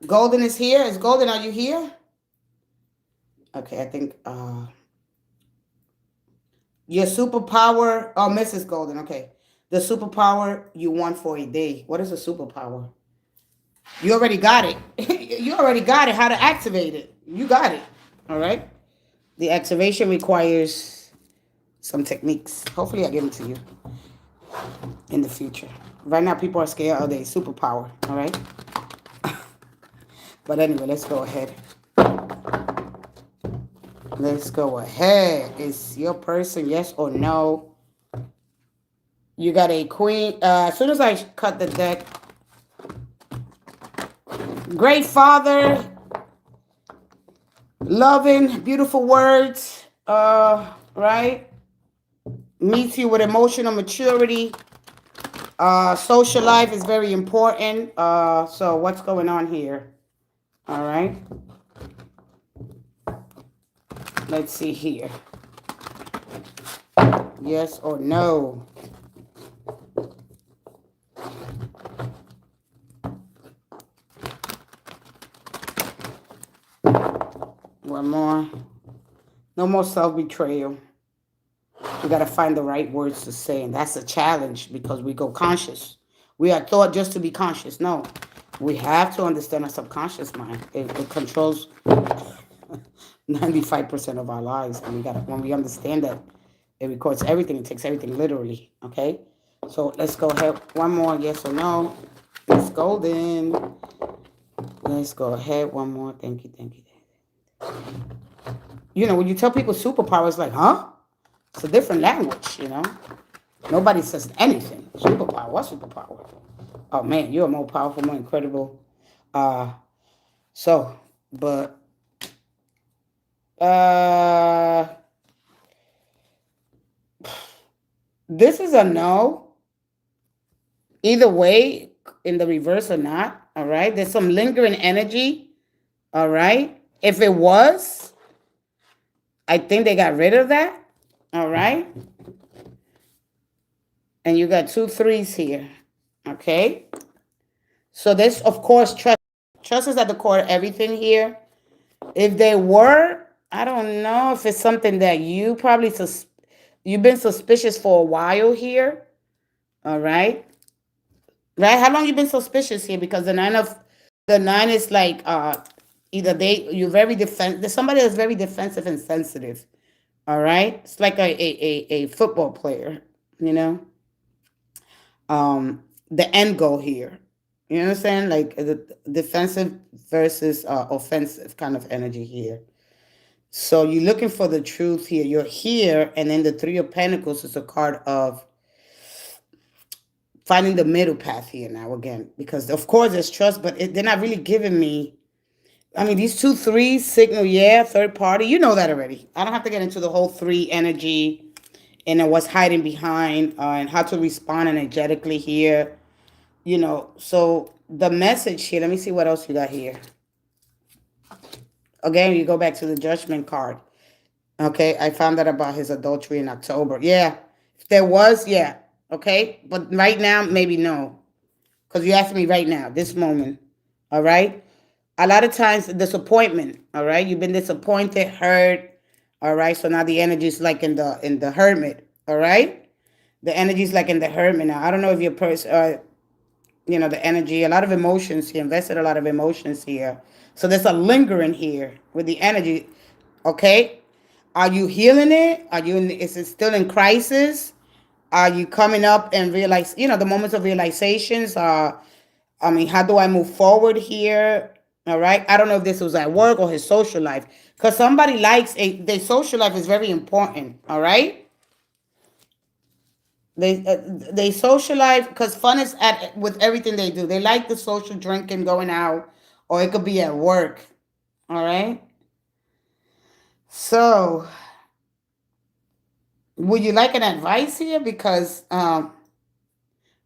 Golden is here. Is Golden, are you here? Okay, I think your superpower. Oh, Mrs. Golden. Okay. The superpower you want for a day. What is a superpower? You already got it. You already got it. How to activate it. You got it. All right. The activation requires some techniques. Hopefully I give them to you in the future. Right now people are scared of their superpower. All right. But anyway, let's go ahead. Let's go ahead. Is your person yes or no? You got a queen. As soon as I cut the deck. Great father. Loving, beautiful words. Right? Meets you with emotional maturity. Social life is very important. So what's going on here? All right. Let's see here. Yes or no? One more. No more self-betrayal. We got to find the right words to say. And that's a challenge because we go conscious. We are taught just to be conscious. No. We have to understand our subconscious mind. It controls 95% of our lives. And when we understand that, it records everything. It takes everything literally. Okay? So let's go ahead. One more, yes or no. It's golden. Let's go ahead. One more. Thank you, thank you. You know, when you tell people superpower, it's like, huh? It's a different language, you know? Nobody says anything. Superpower. What superpower? Oh, man, you're more powerful, more incredible. But this is a no. Either way, in the reverse or not, all right? There's some lingering energy, all right? If it was, I think they got rid of that, all right? And you got 2 3s here, okay? So this, of course, trust. Trust is at the core of everything here. If they were, I don't know if it's something that you probably, you've been suspicious for a while here, all right? Right? How long you been suspicious here? Because the nine is like either you're very there's somebody that's very defensive and sensitive. All right? It's like a football player, you know? The end goal here. You understand? Like the defensive versus offensive kind of energy here. So you're looking for the truth here. You're here, and then the 3 of Pentacles is a card of finding the middle path here now again. Because, of course, there's trust, but they're not really giving me... I mean, these 2 3s signal, yeah, third party. You know that already. I don't have to get into the whole 3 energy and what's hiding behind and how to respond energetically here. You know, so the message here, let me see what else you got here. Again, you go back to the Judgment card. Okay, I found out about his adultery in October. Yeah, if there was, yeah. Okay, but right now, maybe no. Because you asked me right now, this moment. All right? A lot of times, disappointment. All right? You've been disappointed, hurt. All right? So now the energy is like in the hermit. All right? The energy is like in the hermit now. I don't know if your person... you know, the energy, a lot of emotions. He invested a lot of emotions here. So there's a lingering here with the energy. Okay? Are you healing it? Is it still in crisis? Are you coming up and realize, you know, the moments of realizations? I mean, how do I move forward here? All right. I don't know if this was at work or his social life. Because somebody likes their social life is very important. All right. They social life because fun is at with everything they do. They like the social drinking, going out, or it could be at work. All right. So, would you like an advice here? Because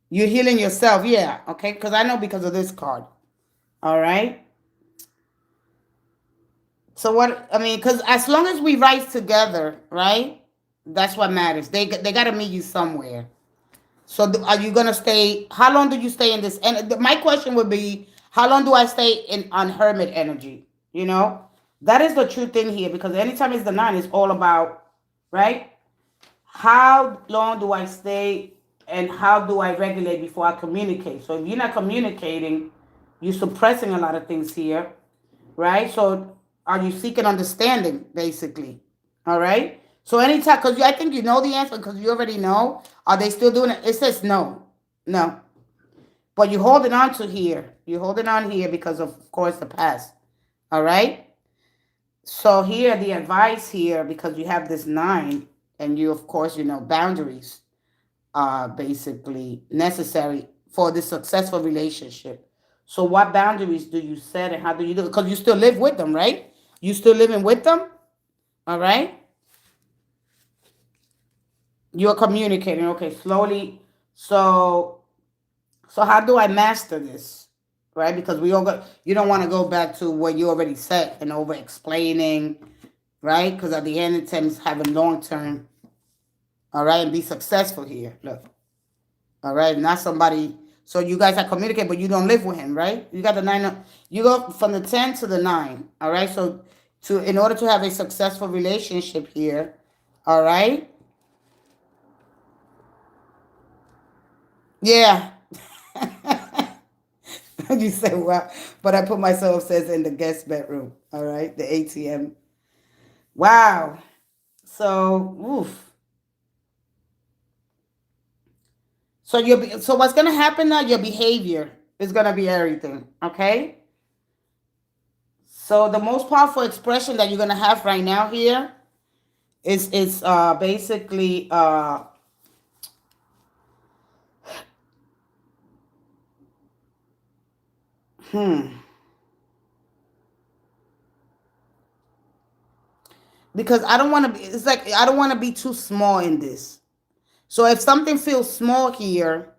you're healing yourself. Yeah. Okay. Because I know because of this card. All right. So what I mean, because as long as we rise together, right? That's what matters. They got to meet you somewhere. So are you gonna stay? How long do you stay in this? And my question would be, how long do I stay in on hermit energy? You know, that is the true thing here because anytime it's the nine, it's all about right. How long do I stay, and how do I regulate before I communicate? So if you're not communicating, you're suppressing a lot of things here, right? So are you seeking understanding, basically? All right. So anytime, because I think you know the answer because you already know. Are they still doing it? It says no, no. But you're holding on to here. You're holding on here because of course, the past. All right. So here, the advice here, because you have this nine, and you, of course, you know boundaries are basically necessary for this successful relationship. So what boundaries do you set and how do you do it? Because you still live with them, right? You still living with them, all right? You're communicating, okay, slowly. So how do I master this, right? Because we all got, you don't want to go back to what you already said and over explaining, right? Because at the end, it tends having long term, all right, and be successful here. Look, all right, not somebody. So you guys are communicating, but you don't live with him, right? You got the nine. You go from the 10 to the 9. All right. So in order to have a successful relationship here, all right. Yeah. You say, well, but I put myself says in the guest bedroom. All right. The ATM. Wow. So, oof. So what's gonna happen now? Your behavior is gonna be everything. Okay. So the most powerful expression that you're gonna have right now here is basically because I don't want to be. It's like I don't want to be too small in this. So if something feels small here,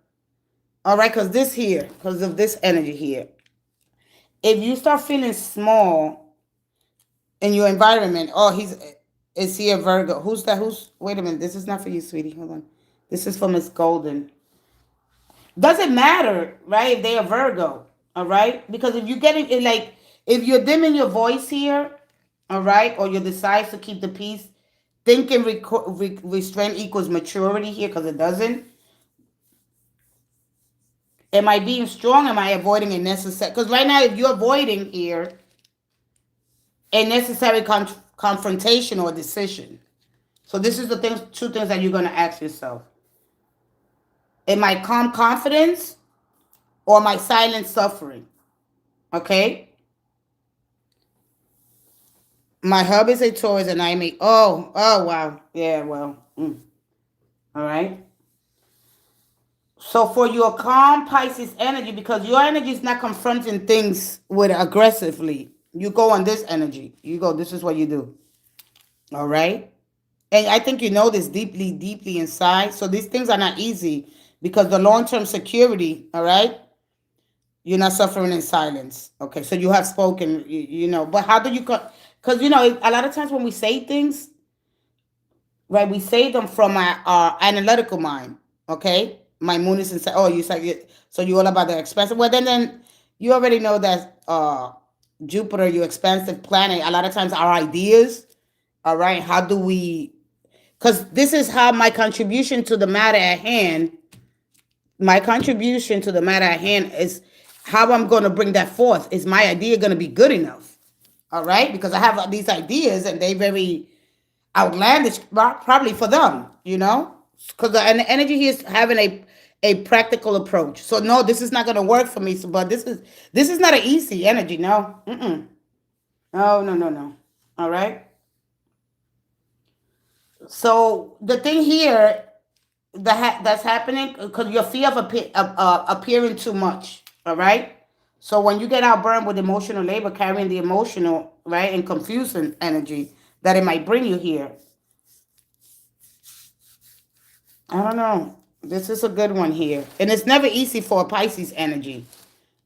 all right, because this here, because of this energy here, if you start feeling small in your environment, oh, is he a Virgo? Who's that? Wait a minute, this is not for you, sweetie. Hold on. This is for Miss Golden. Doesn't matter, right? If they are Virgo, all right? Because if you get it, like, if you're dimming your voice here, all right, or you decide to keep the peace, thinking restraint equals maturity here, because it doesn't. Am I being strong? Am I avoiding a necessary? Because right now, if you're avoiding here a necessary confrontation or decision, so this is the two things that you're going to ask yourself. Am I calm confidence or my silent suffering? Okay. My hub is a Taurus and I'm a, oh, wow. Yeah, well, all right. So for your calm Pisces energy, because your energy is not confronting things with aggressively, you go on this energy. You go, this is what you do. All right. And I think you know this deeply, deeply inside. So these things are not easy because the long-term security, all right, you're not suffering in silence. Okay. So you have spoken, you know, but how do you, because, you know, a lot of times when we say things, right, we say them from our analytical mind. Okay. My moon is inside. Oh, you said, so you're all about the expensive. Well, then you already know that Jupiter, your expensive planet, a lot of times our ideas, all right, how do we, because this is how my contribution to the matter at hand, is how I'm going to bring that forth. Is my idea going to be good enough? All right, because I have these ideas and they very outlandish, probably for them, you know, because the energy here is having a practical approach. So no, this is not going to work for me. So, but this is not an easy energy. No. Mm-mm. No, no, no, no. All right. So the thing here that's happening because your fear of appearing too much. All right. So when you get outburned with emotional labor, carrying the emotional, right, and confusing energy that it might bring you here. I don't know. This is a good one here. And it's never easy for a Pisces energy.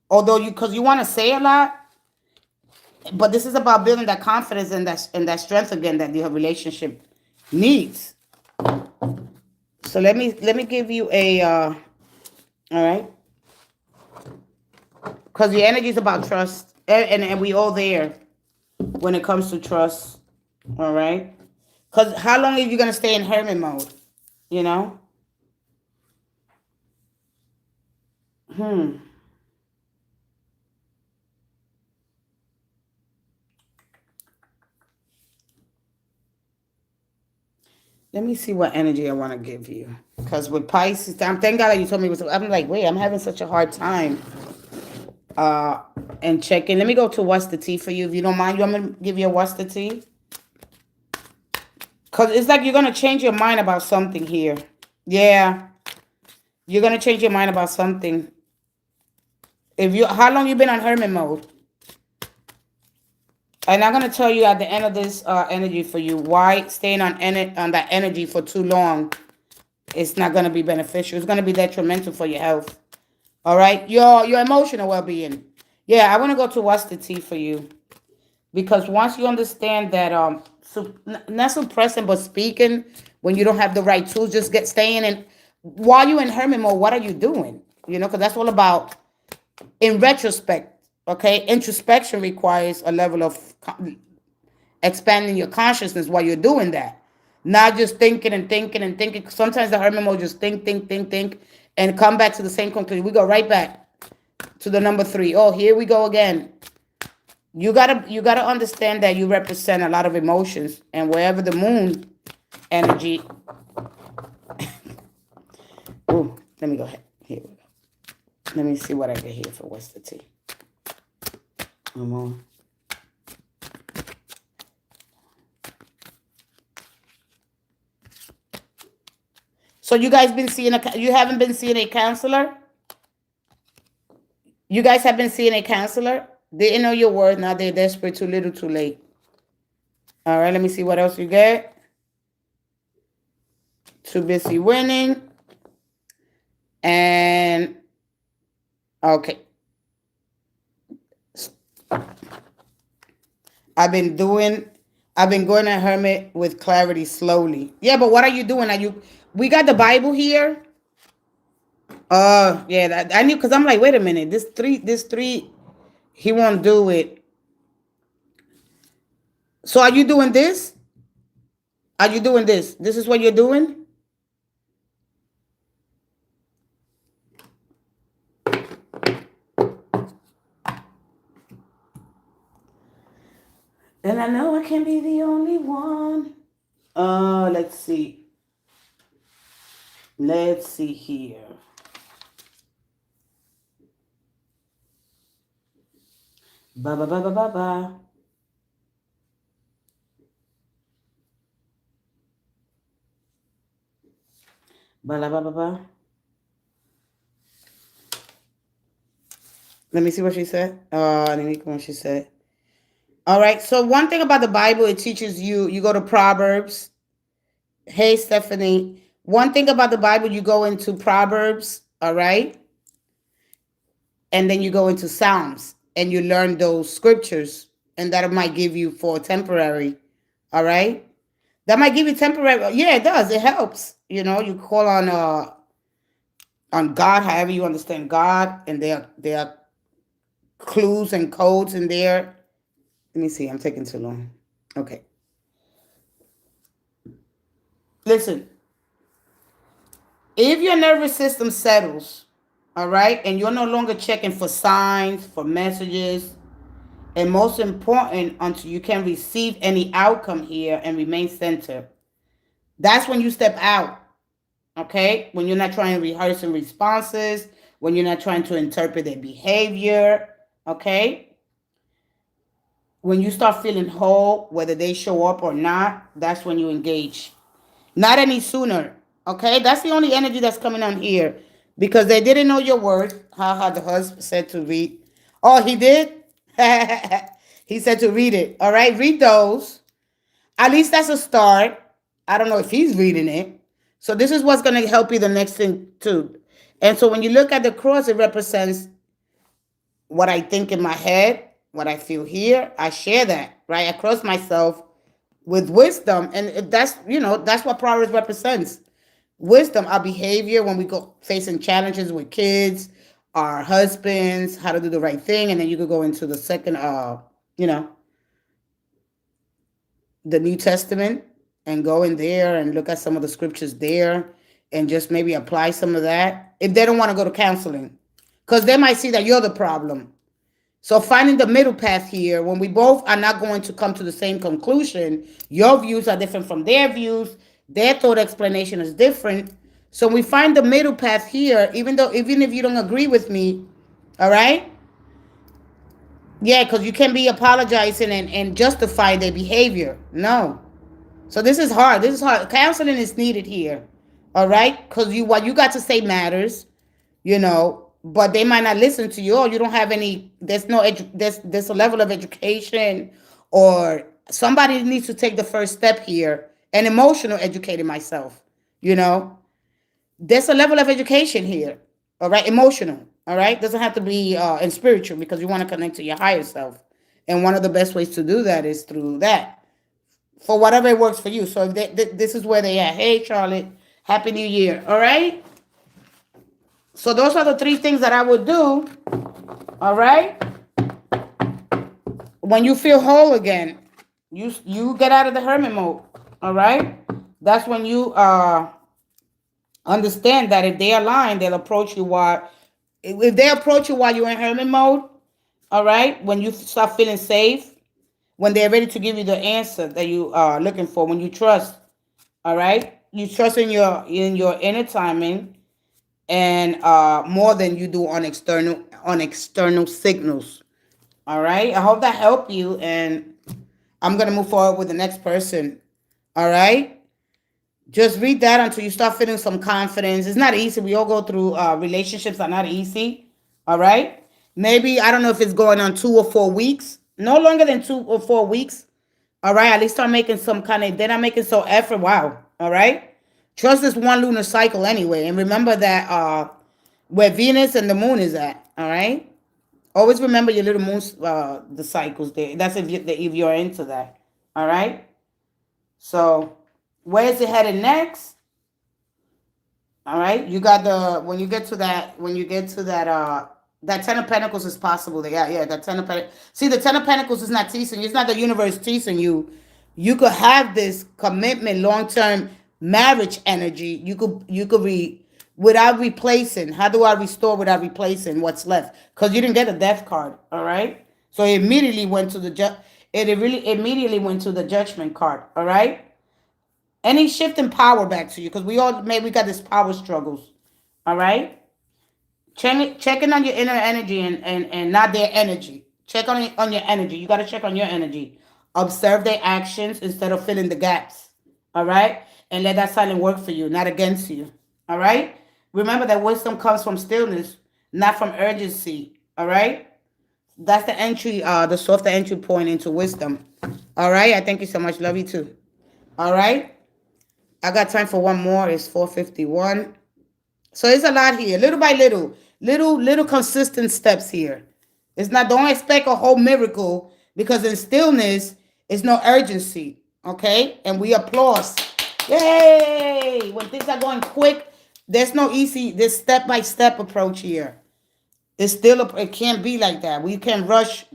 Although because you want to say a lot, but this is about building that confidence and that strength again that your relationship needs. So let me give you a all right. Because the energy is about trust. And we all there when it comes to trust. All right. Because how long are you gonna stay in hermit mode? You know? Let me see what energy I want to give you. Because with Pisces, thank God that you told me. I'm like, wait, I'm having such a hard time and checking. Let me go to what's the tea for you. If you don't mind, you want me to give you a what's the tea? Because it's like you're going to change your mind about something here. Yeah. You're going to change your mind about something. How long you been on hermit mode? And I'm going to tell you at the end of this energy for you why staying on that energy for too long is not going to be beneficial. It's going to be detrimental for your health. All right? Your emotional well-being. Yeah, I want to go to what's the tea for you. Because once you understand that, not suppressing, but speaking when you don't have the right tools, just staying in. While you're in hermit mode, what are you doing? You know, because that's all about, in retrospect, okay? Introspection requires a level of expanding your consciousness while you're doing that. Not just thinking and thinking and thinking. Sometimes the hermit mode just think, and come back to the same conclusion. We go right back to the number 3. Oh, here we go again. You gotta understand that you represent a lot of emotions, and wherever the moon energy. Oh, let me go ahead. Here we go. Let me see what I get here for what's the tea. Come on. So you guys you haven't been seeing a counselor? You guys have been seeing a counselor? They didn't know your word. Now they're desperate, too little, too late. All right, let me see what else you get. Too busy winning. And, okay. I've been going to hermit with clarity slowly. Yeah, but what are you doing? We got the Bible here. Yeah, I knew, because I'm like, wait a minute. This three, he won't do it. So are you doing this? Are you doing this? This is what you're doing? And I know I can't be the only one. Let's see. Let's see here. Ba ba ba ba ba ba. Ba la ba ba ba. Let me see what she said. Let me see what she said. All right. So one thing about the Bible, it teaches you. You go to Proverbs. Hey, Stephanie. One thing about the Bible, you go into Proverbs. All right. And then you go into Psalms and you learn those scriptures, and that might give you for temporary. All right. That might give you temporary. Yeah, it does. It helps. You know, you call on God, however you understand God, and there are clues and codes in there. Let me see. I'm taking too long. Okay. Listen. If your nervous system settles, all right, and you're no longer checking for signs, for messages, and most important, until you can receive any outcome here and remain centered, that's when you step out. Okay? When you're not trying to rehearse in responses, when you're not trying to interpret their behavior. Okay? When you start feeling whole, whether they show up or not, that's when you engage. Not any sooner. Okay? That's the only energy that's coming on here. Because they didn't know your word. Haha, the husband said to read. Oh, he did? He said to read it. All right? Read those. At least that's a start. I don't know if he's reading it. So this is what's going to help you the next thing too. And so when you look at the cross, it represents what I think in my head, what I feel here. I share that, right? I cross myself with wisdom. And that's, that's what Proverbs represents. Wisdom, our behavior when we go facing challenges with kids, our husbands, how to do the right thing. And then you could go into the second, you know, the New Testament and go in there and look at some of the scriptures there and just maybe apply some of that if they don't want to go to counseling, because they might see that you're the problem. So finding the middle path here, when we both are not going to come to the same conclusion, your views are different from their views, their thought explanation is different. So we find the middle path here, even if you don't agree with me, all right? Yeah, because you can't be apologizing and justify their behavior. No. So this is hard. This is hard. Counseling is needed here. All right? Because what you got to say matters, but they might not listen to you. Or you don't have any, there's a level of education, or somebody needs to take the first step here and emotional educating myself. There's a level of education here. All right? Emotional. All right? Doesn't have to be in spiritual, because you want to connect to your higher self. And one of the best ways to do that is through that. For whatever it works for you. So if this is where they are. Hey, Charlotte, Happy New Year. All right? So those are the 3 things that I would do. All right? When you feel whole again, you get out of the hermit mode. All right? That's when you understand that if they align, they'll approach you if they approach you while you're in hermit mode, all right? When you start feeling safe, when they're ready to give you the answer that you are looking for, when you trust, all right? You trust in your inner timing, and more than you do on external signals. All right? I hope that helped you, and I'm going to move forward with the next person. All right? Just read that until you start feeling some confidence. It's not easy. We all go through relationships are not easy. All right? Maybe, I don't know if it's going on 2 or 4 weeks. No longer than 2 or 4 weeks. All right? At least start making some kind of, they're not making some effort. Wow. All right? Trust this one lunar cycle anyway. And remember that where Venus and the moon is at. All right? Always remember your little moon's, the cycles there. That's if you're into that. All right? So, where is it headed next? All right? You got when you get to that, that 10 of Pentacles is possible. Yeah, that 10 of Pentacles. See, the 10 of Pentacles is not teasing you. It's not the universe teasing you. You could have this commitment, long-term marriage energy. You could without replacing. How do I restore without replacing what's left? Because you didn't get a death card, all right? So it immediately went to the immediately went to the judgment card, all right? Any shift in power back to you, because we got this power struggles, all right? Checking on your inner energy and not their energy. Check on your energy. You got to check on your energy. Observe their actions instead of filling the gaps. All right? And let that silence work for you, not against you. All right? Remember that wisdom comes from stillness, not from urgency. All right? That's the entry, the softer entry point into wisdom. All right? I thank you so much. Love you too. All right? I got time for one more. It's 4:51. So it's a lot here, little by little consistent steps here. It's not, don't expect a whole miracle, because in stillness, it's no urgency, okay? And we applaud. Yay! When things are going quick, there's no easy, this step-by-step approach here. It's still, it can't be like that. We can rush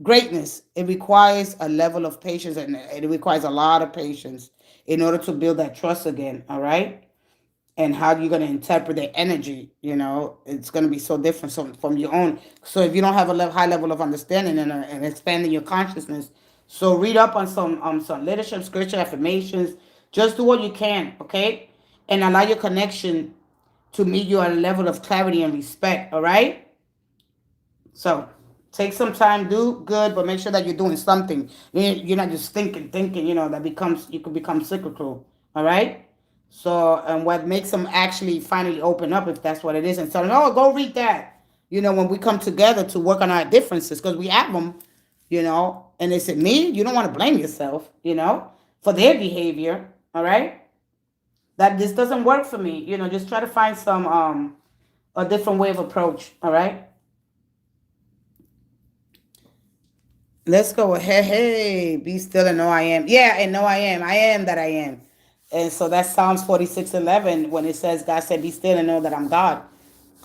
greatness. It requires a level of patience, and it requires a lot of patience in order to build that trust again, all right? And how you're going to interpret their energy, it's going to be so different from your own. So if you don't have a high level of understanding and expanding your consciousness, so read up on some leadership, scripture, affirmations. Just do what you can, okay? and allow your connection to meet you at a level of clarity and respect, all right? So take some time, do good, but make sure that you're doing something. You're not just thinking, you could become cyclical, all right? So, and what makes them actually finally open up, if that's what it is, and tell them, oh, go read that. When we come together to work on our differences, because we have them, and is it me? You don't want to blame yourself, for their behavior, all right? That this doesn't work for me, just try to find a different way of approach, all right? Let's go ahead. Hey, be still and know I am. Yeah, and know I am. I am that I am. And so that's Psalms 46:11 when it says, God said, be still and know that I'm God.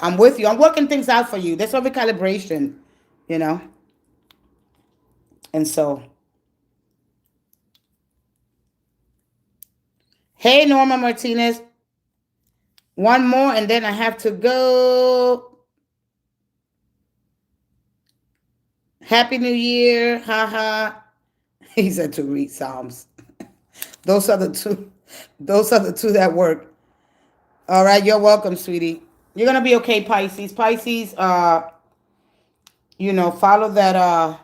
I'm with you. I'm working things out for you. That's a recalibration, you know. And so, hey, Norma Martinez. One more and then I have to go. Happy New Year. Haha. He said to read Psalms. Those are the two. Those are the two that work. All right, you're welcome, sweetie. You're gonna be okay, Pisces. Pisces, follow that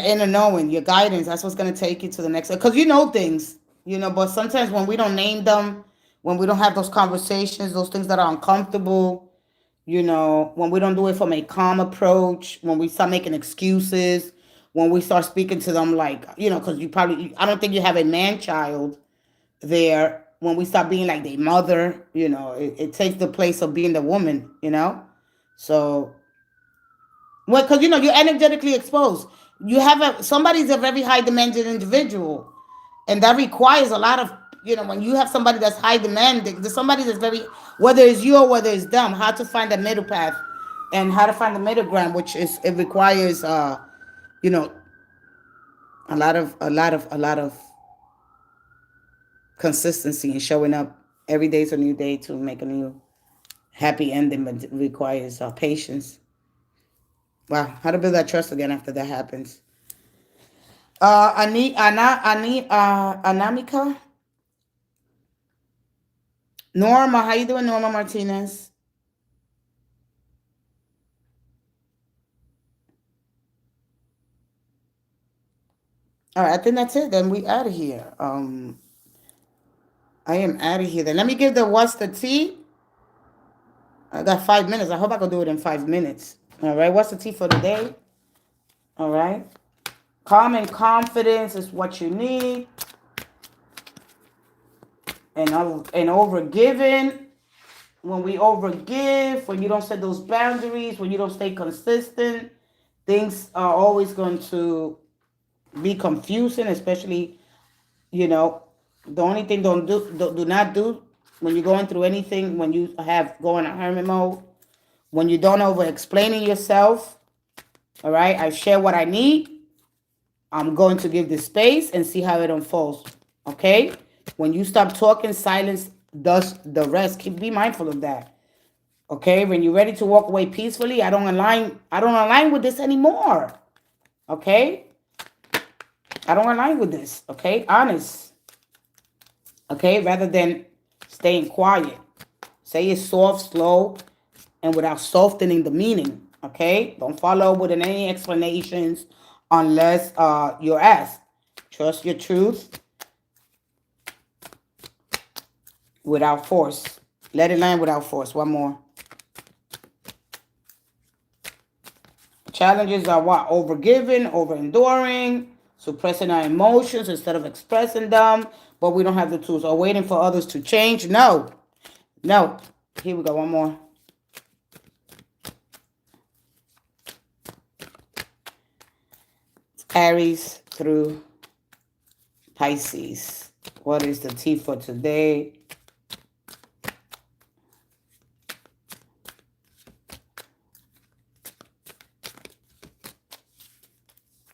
inner knowing, your guidance. That's what's gonna take you to the next. Because you know things, But sometimes when we don't name them, when we don't have those conversations, those things that are uncomfortable, when we don't do it from a calm approach, when we start making excuses, when we start speaking to them like, because I don't think you have a man child there. When we start being like their mother, it takes the place of being the woman, So, well, because you're energetically exposed. You have somebody's a very high dimension individual, and that requires a lot of when you have somebody that's high demanding, there's somebody that's very, whether it's you or whether it's them, how to find the middle path and how to find the middle ground, which is it requires you know a lot of consistency and showing up every day is a new day to make a new happy ending, but it requires patience. Wow, how to build that trust again after that happens. Anamika, Norma, how you doing, Norma Martinez? All right, I think that's it. Then we out of here. I am out of here. Then let me give the what's the tea. I got 5 minutes. I hope I can do it in 5 minutes. All right, what's the tea for today? All right, calm and confidence is what you need, and overgiving. When we overgive, when you don't set those boundaries, when you don't stay consistent, things are always going to be confusing, especially, the only thing do not do when you're going through anything, when you have going a hermit mode, when you don't over explaining yourself, all right? I share what I need. I'm going to give this space and see how it unfolds, okay? When you stop talking, silence does the rest. Be mindful of that, okay? When you're ready to walk away peacefully, I don't align with this anymore, okay? I don't align with this, okay? Honest, okay? Rather than staying quiet. Say it soft, slow, and without softening the meaning, okay? Don't follow with any explanations unless you're asked. Trust your truth without force. Let it land without force. One more. Challenges are what? Overgiving, overenduring, suppressing our emotions instead of expressing them, but we don't have the tools. Or waiting for others to change. No. Here we go. One more. Aries through Pisces. What is the tea for today?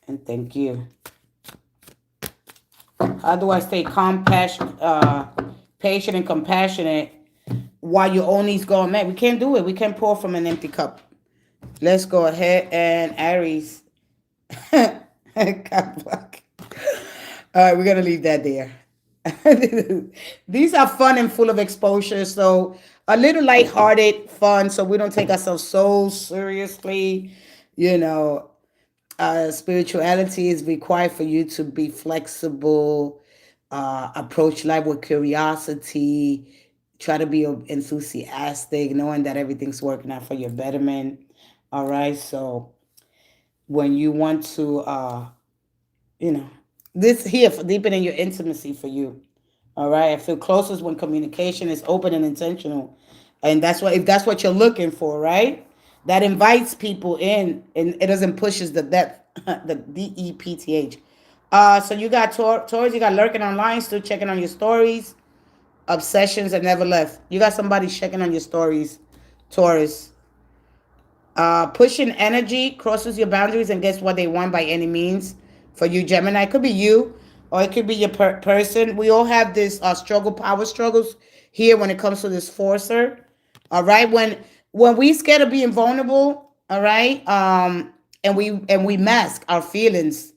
And thank you. How do I stay patient and compassionate while your own needs go unmet? We can't do it. We can't pour from an empty cup. Let's go ahead and Aries. God block. All right, we're going to leave that there. These are fun and full of exposure. So a little lighthearted fun, so we don't take ourselves so seriously. You know, spirituality is required for you to be flexible, approach life with curiosity, try to be enthusiastic, knowing that everything's working out for your betterment. All right. So when you want to, you know, this here for deepening your intimacy for you. All right. I feel closest when communication is open and intentional. And that's what, if that's what you're looking for, right? That invites people in and it doesn't pushes the depth, the DEPTH. So you got Taurus, you got lurking online, still checking on your stories, obsessions that never left. You got somebody checking on your stories, Taurus. Pushing energy crosses your boundaries and gets what they want by any means. For you, Gemini, it could be you, or it could be your person. We all have this struggle, power struggles here when it comes to this forcer. All right, when we scared of being vulnerable, all right, and we mask our feelings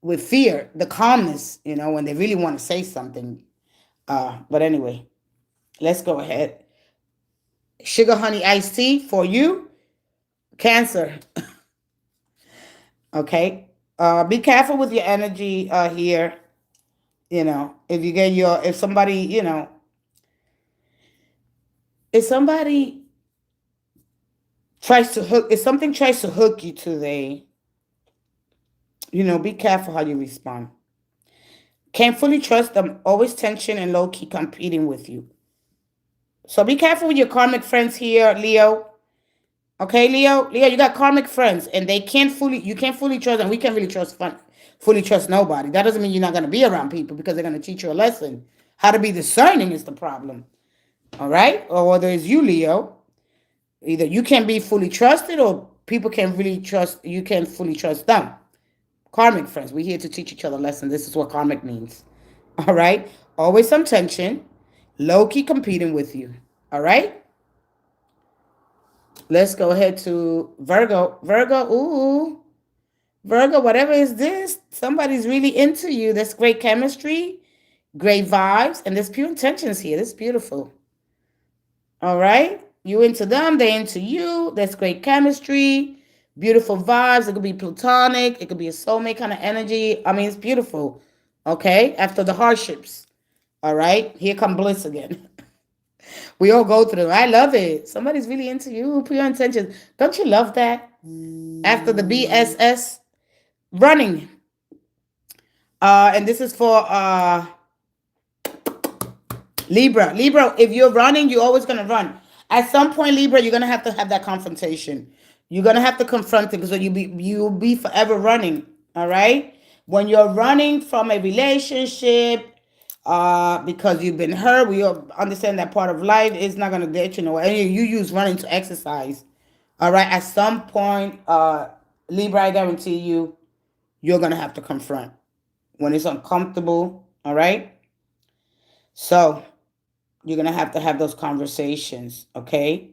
with fear, the calmness, when they really want to say something. But anyway, let's go ahead. Sugar honey iced tea for you, Cancer. Okay. Be careful with your energy here. If you get if somebody, if somebody if something tries to hook you today, be careful how you respond. Can't fully trust them. Always tension and low key competing with you. So be careful with your karmic friends here, Leo. Okay, Leo, you got karmic friends, and you can't fully trust them. We can't really fully trust nobody. That doesn't mean you're not going to be around people because they're going to teach you a lesson. How to be discerning is the problem. All right, or whether it's you, Leo, either you can be fully trusted, or people can really trust. You can fully trust them. Karmic friends, we're here to teach each other a lesson. This is what karmic means. All right, always some tension, low key competing with you. All right. Let's go ahead to Virgo. Virgo, whatever is this, somebody's really into you. There's great chemistry, great vibes, and there's pure intentions here. This is beautiful. All right. You into them, they into you. There's great chemistry, beautiful vibes. It could be platonic. It could be a soulmate kind of energy. I mean, it's beautiful. Okay. After the hardships. All right. Here come bliss again. We all go through. I love it. Somebody's really into you. Pure intentions. Don't you love that? After the BSS running. And this is for Libra. Libra, if you're running, you're always going to run. At some point, Libra, you're going to have that confrontation. You're going to have to confront it because you'll be forever running. All right? When you're running from a relationship, because you've been hurt, we all understand that part of life is not going to get you nowhere. And you use running to exercise. All right? At some point, Libra, I guarantee you're going to have to confront when it's uncomfortable. All right? So you're going to have those conversations, okay?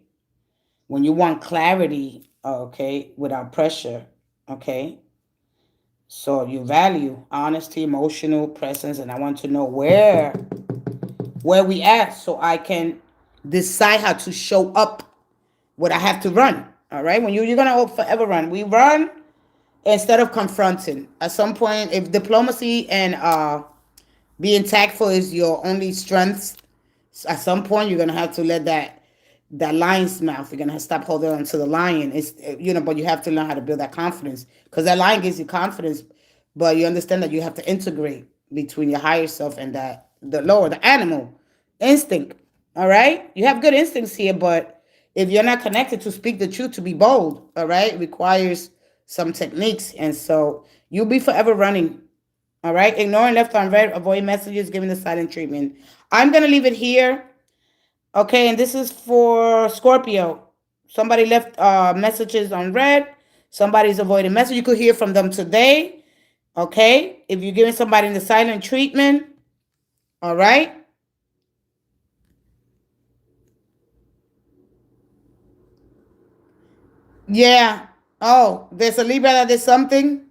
When you want clarity, okay, without pressure, okay? So you value honesty, emotional presence, and I want to know where we at so I can decide how to show up what I have to run, all right? When you're going to forever run. We run instead of confronting. At some point, if diplomacy and being tactful is your only strengths, at some point you're gonna have to let that lion's mouth. You're gonna stop holding on to the lion. It's but you have to learn how to build that confidence because that lion gives you confidence, but you understand that you have to integrate between your higher self and the lower, the animal instinct. All right, you have good instincts here, but if you're not connected to speak the truth, to be bold, all right, it requires some techniques, and so you'll be forever running. All right, ignoring left unread, avoid messages, giving the silent treatment. I'm going to leave it here. Okay, and this is for Scorpio. Somebody left messages unread. Somebody's avoiding message. You could hear from them today. Okay, if you're giving somebody the silent treatment. All right. Yeah. Oh, there's a Libra that did something.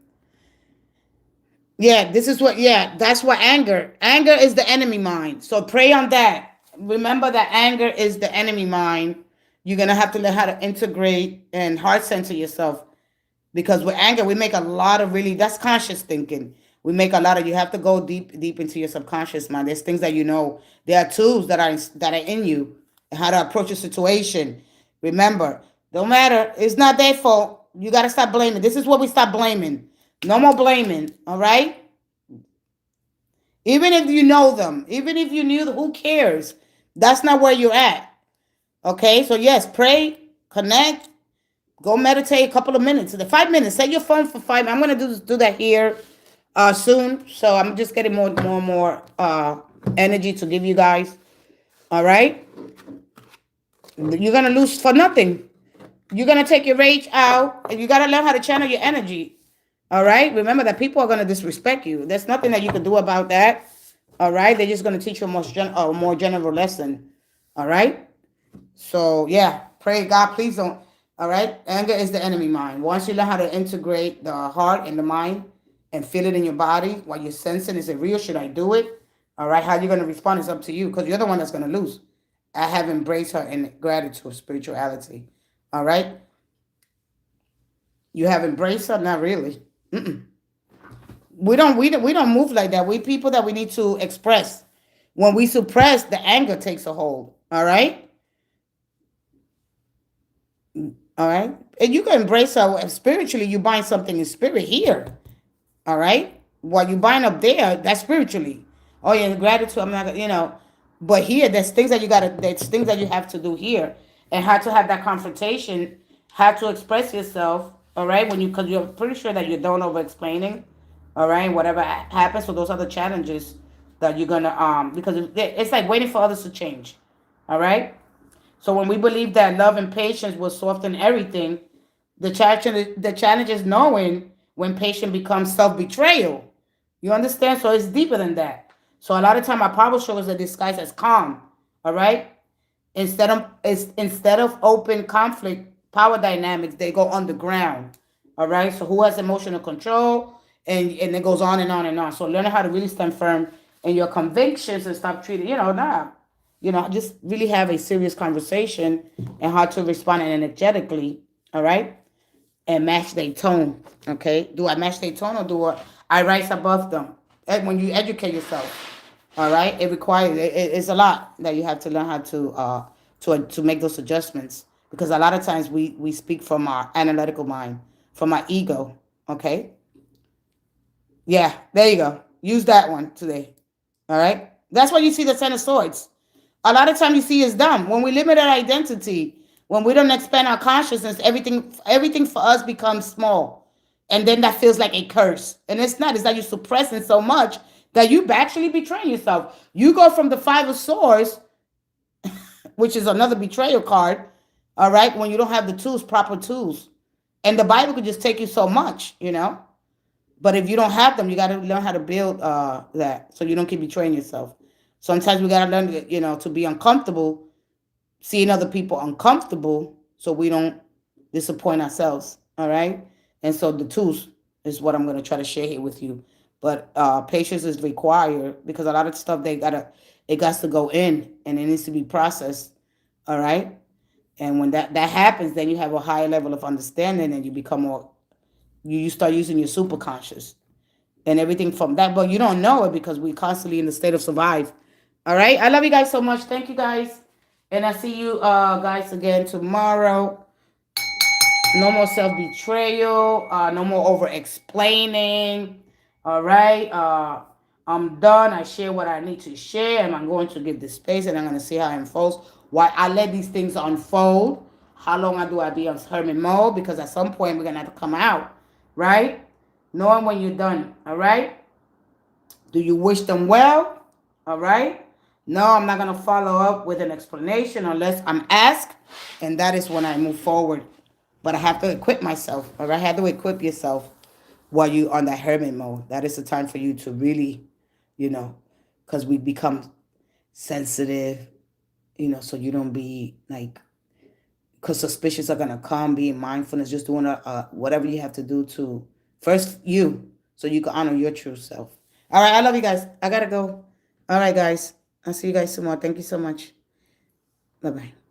Yeah, this is what, yeah, that's what anger is the enemy mind. So pray on that. Remember that anger is the enemy mind. You're going to have to learn how to integrate and heart center yourself. Because with anger, we make a lot of really, that's conscious thinking. We make a lot of, you have to go deep into your subconscious mind. There's things that you know. There are tools that are in you, how to approach a situation. Remember, don't matter. It's not their fault. You got to stop blaming. This is what we stop blaming. No more blaming. All right. Even if you know them, even if you knew, who cares? That's not where you're at. Okay. So yes, pray, connect, go meditate a couple of minutes. The 5 minutes. Set your phone for 5. I'm gonna do that here soon. So I'm just getting more energy to give you guys. All right. You're gonna lose for nothing. You're gonna take your rage out, and you gotta learn how to channel your energy. All right. Remember that people are gonna disrespect you. There's nothing that you can do about that. All right. They're just gonna teach you a more general lesson. All right. So yeah, pray God, please don't. All right, anger is the enemy mind. Once you learn how to integrate the heart and the mind and feel it in your body while you're sensing, is it real? Should I do it? All right, how you're gonna respond is up to you because you're the one that's gonna lose. I have embraced her in gratitude, spirituality. All right, you have embraced her, not really. We don't move like that. We people that we need to express. When we suppress, the anger takes a hold. All right. All right. And you can embrace her spiritually. You bind something in spirit here. All right. What you bind up there, that's spiritually. Oh yeah, gratitude. I'm not, but here, there's things that you have to do here, and how to have that confrontation, how to express yourself. All right. Because you're pretty sure that you don't over explaining. All right. Whatever happens, so those are the challenges that you're gonna because it's like waiting for others to change. All right. So when we believe that love and patience will soften everything, the challenge is knowing when patience becomes self-betrayal. You understand? So it's deeper than that. So a lot of time our power struggles are disguised as calm. All right? Instead of open conflict, power dynamics, they go underground. All right? So who has emotional control? And it goes on and on and on. So learning how to really stand firm in your convictions and stop treating, just really have a serious conversation and how to respond energetically, all right? And match their tone, okay? Do I match their tone or do I rise above them? And when you educate yourself, all right, it's a lot that you have to learn how to make those adjustments because a lot of times we speak from our analytical mind, from our ego, okay? Yeah, there you go. Use that one today, all right? That's why you see the Ten of Swords. A lot of time you see is dumb. When we limit our identity, when we don't expand our consciousness, everything for us becomes small. And then that feels like a curse. And it's not. It's that you're suppressing so much that you actually betraying yourself. You go from the Five of Swords, which is another betrayal card, all right, when you don't have the tools, proper tools. And the Bible could just take you so much. But if you don't have them, you got to learn how to build that so you don't keep betraying yourself. Sometimes we got to learn, to be uncomfortable, seeing other people uncomfortable so we don't disappoint ourselves. All right. And so the tools is what I'm going to try to share here with you. But patience is required because a lot of stuff it got to go in and it needs to be processed. All right. And when that happens, then you have a higher level of understanding and you become more, you start using your superconscious and everything from that. But you don't know it because we're constantly in the state of survive. All right. I love you guys so much. Thank you guys. And I see you guys again tomorrow. No more self-betrayal. No more over-explaining. All right. I'm done. I share what I need to share. And I'm going to give this space and I'm going to see how it unfolds. Why I let these things unfold. How long do I be on hermit mode? Because at some point we're going to have to come out. Right? Knowing when you're done. All right? Do you wish them well? All right? No, I'm not going to follow up with an explanation unless I'm asked. And that is when I move forward. But I have to equip myself. All right? I have to equip yourself while you're on that hermit mode. That is the time for you to really, because we become sensitive, so you don't be like, because suspicions are going to come, being mindfulness, just doing whatever you have to do to, first you, so you can honor your true self. All right, I love you guys. I gotta go. All right, guys. I'll see you guys tomorrow. Thank you so much. Bye-bye.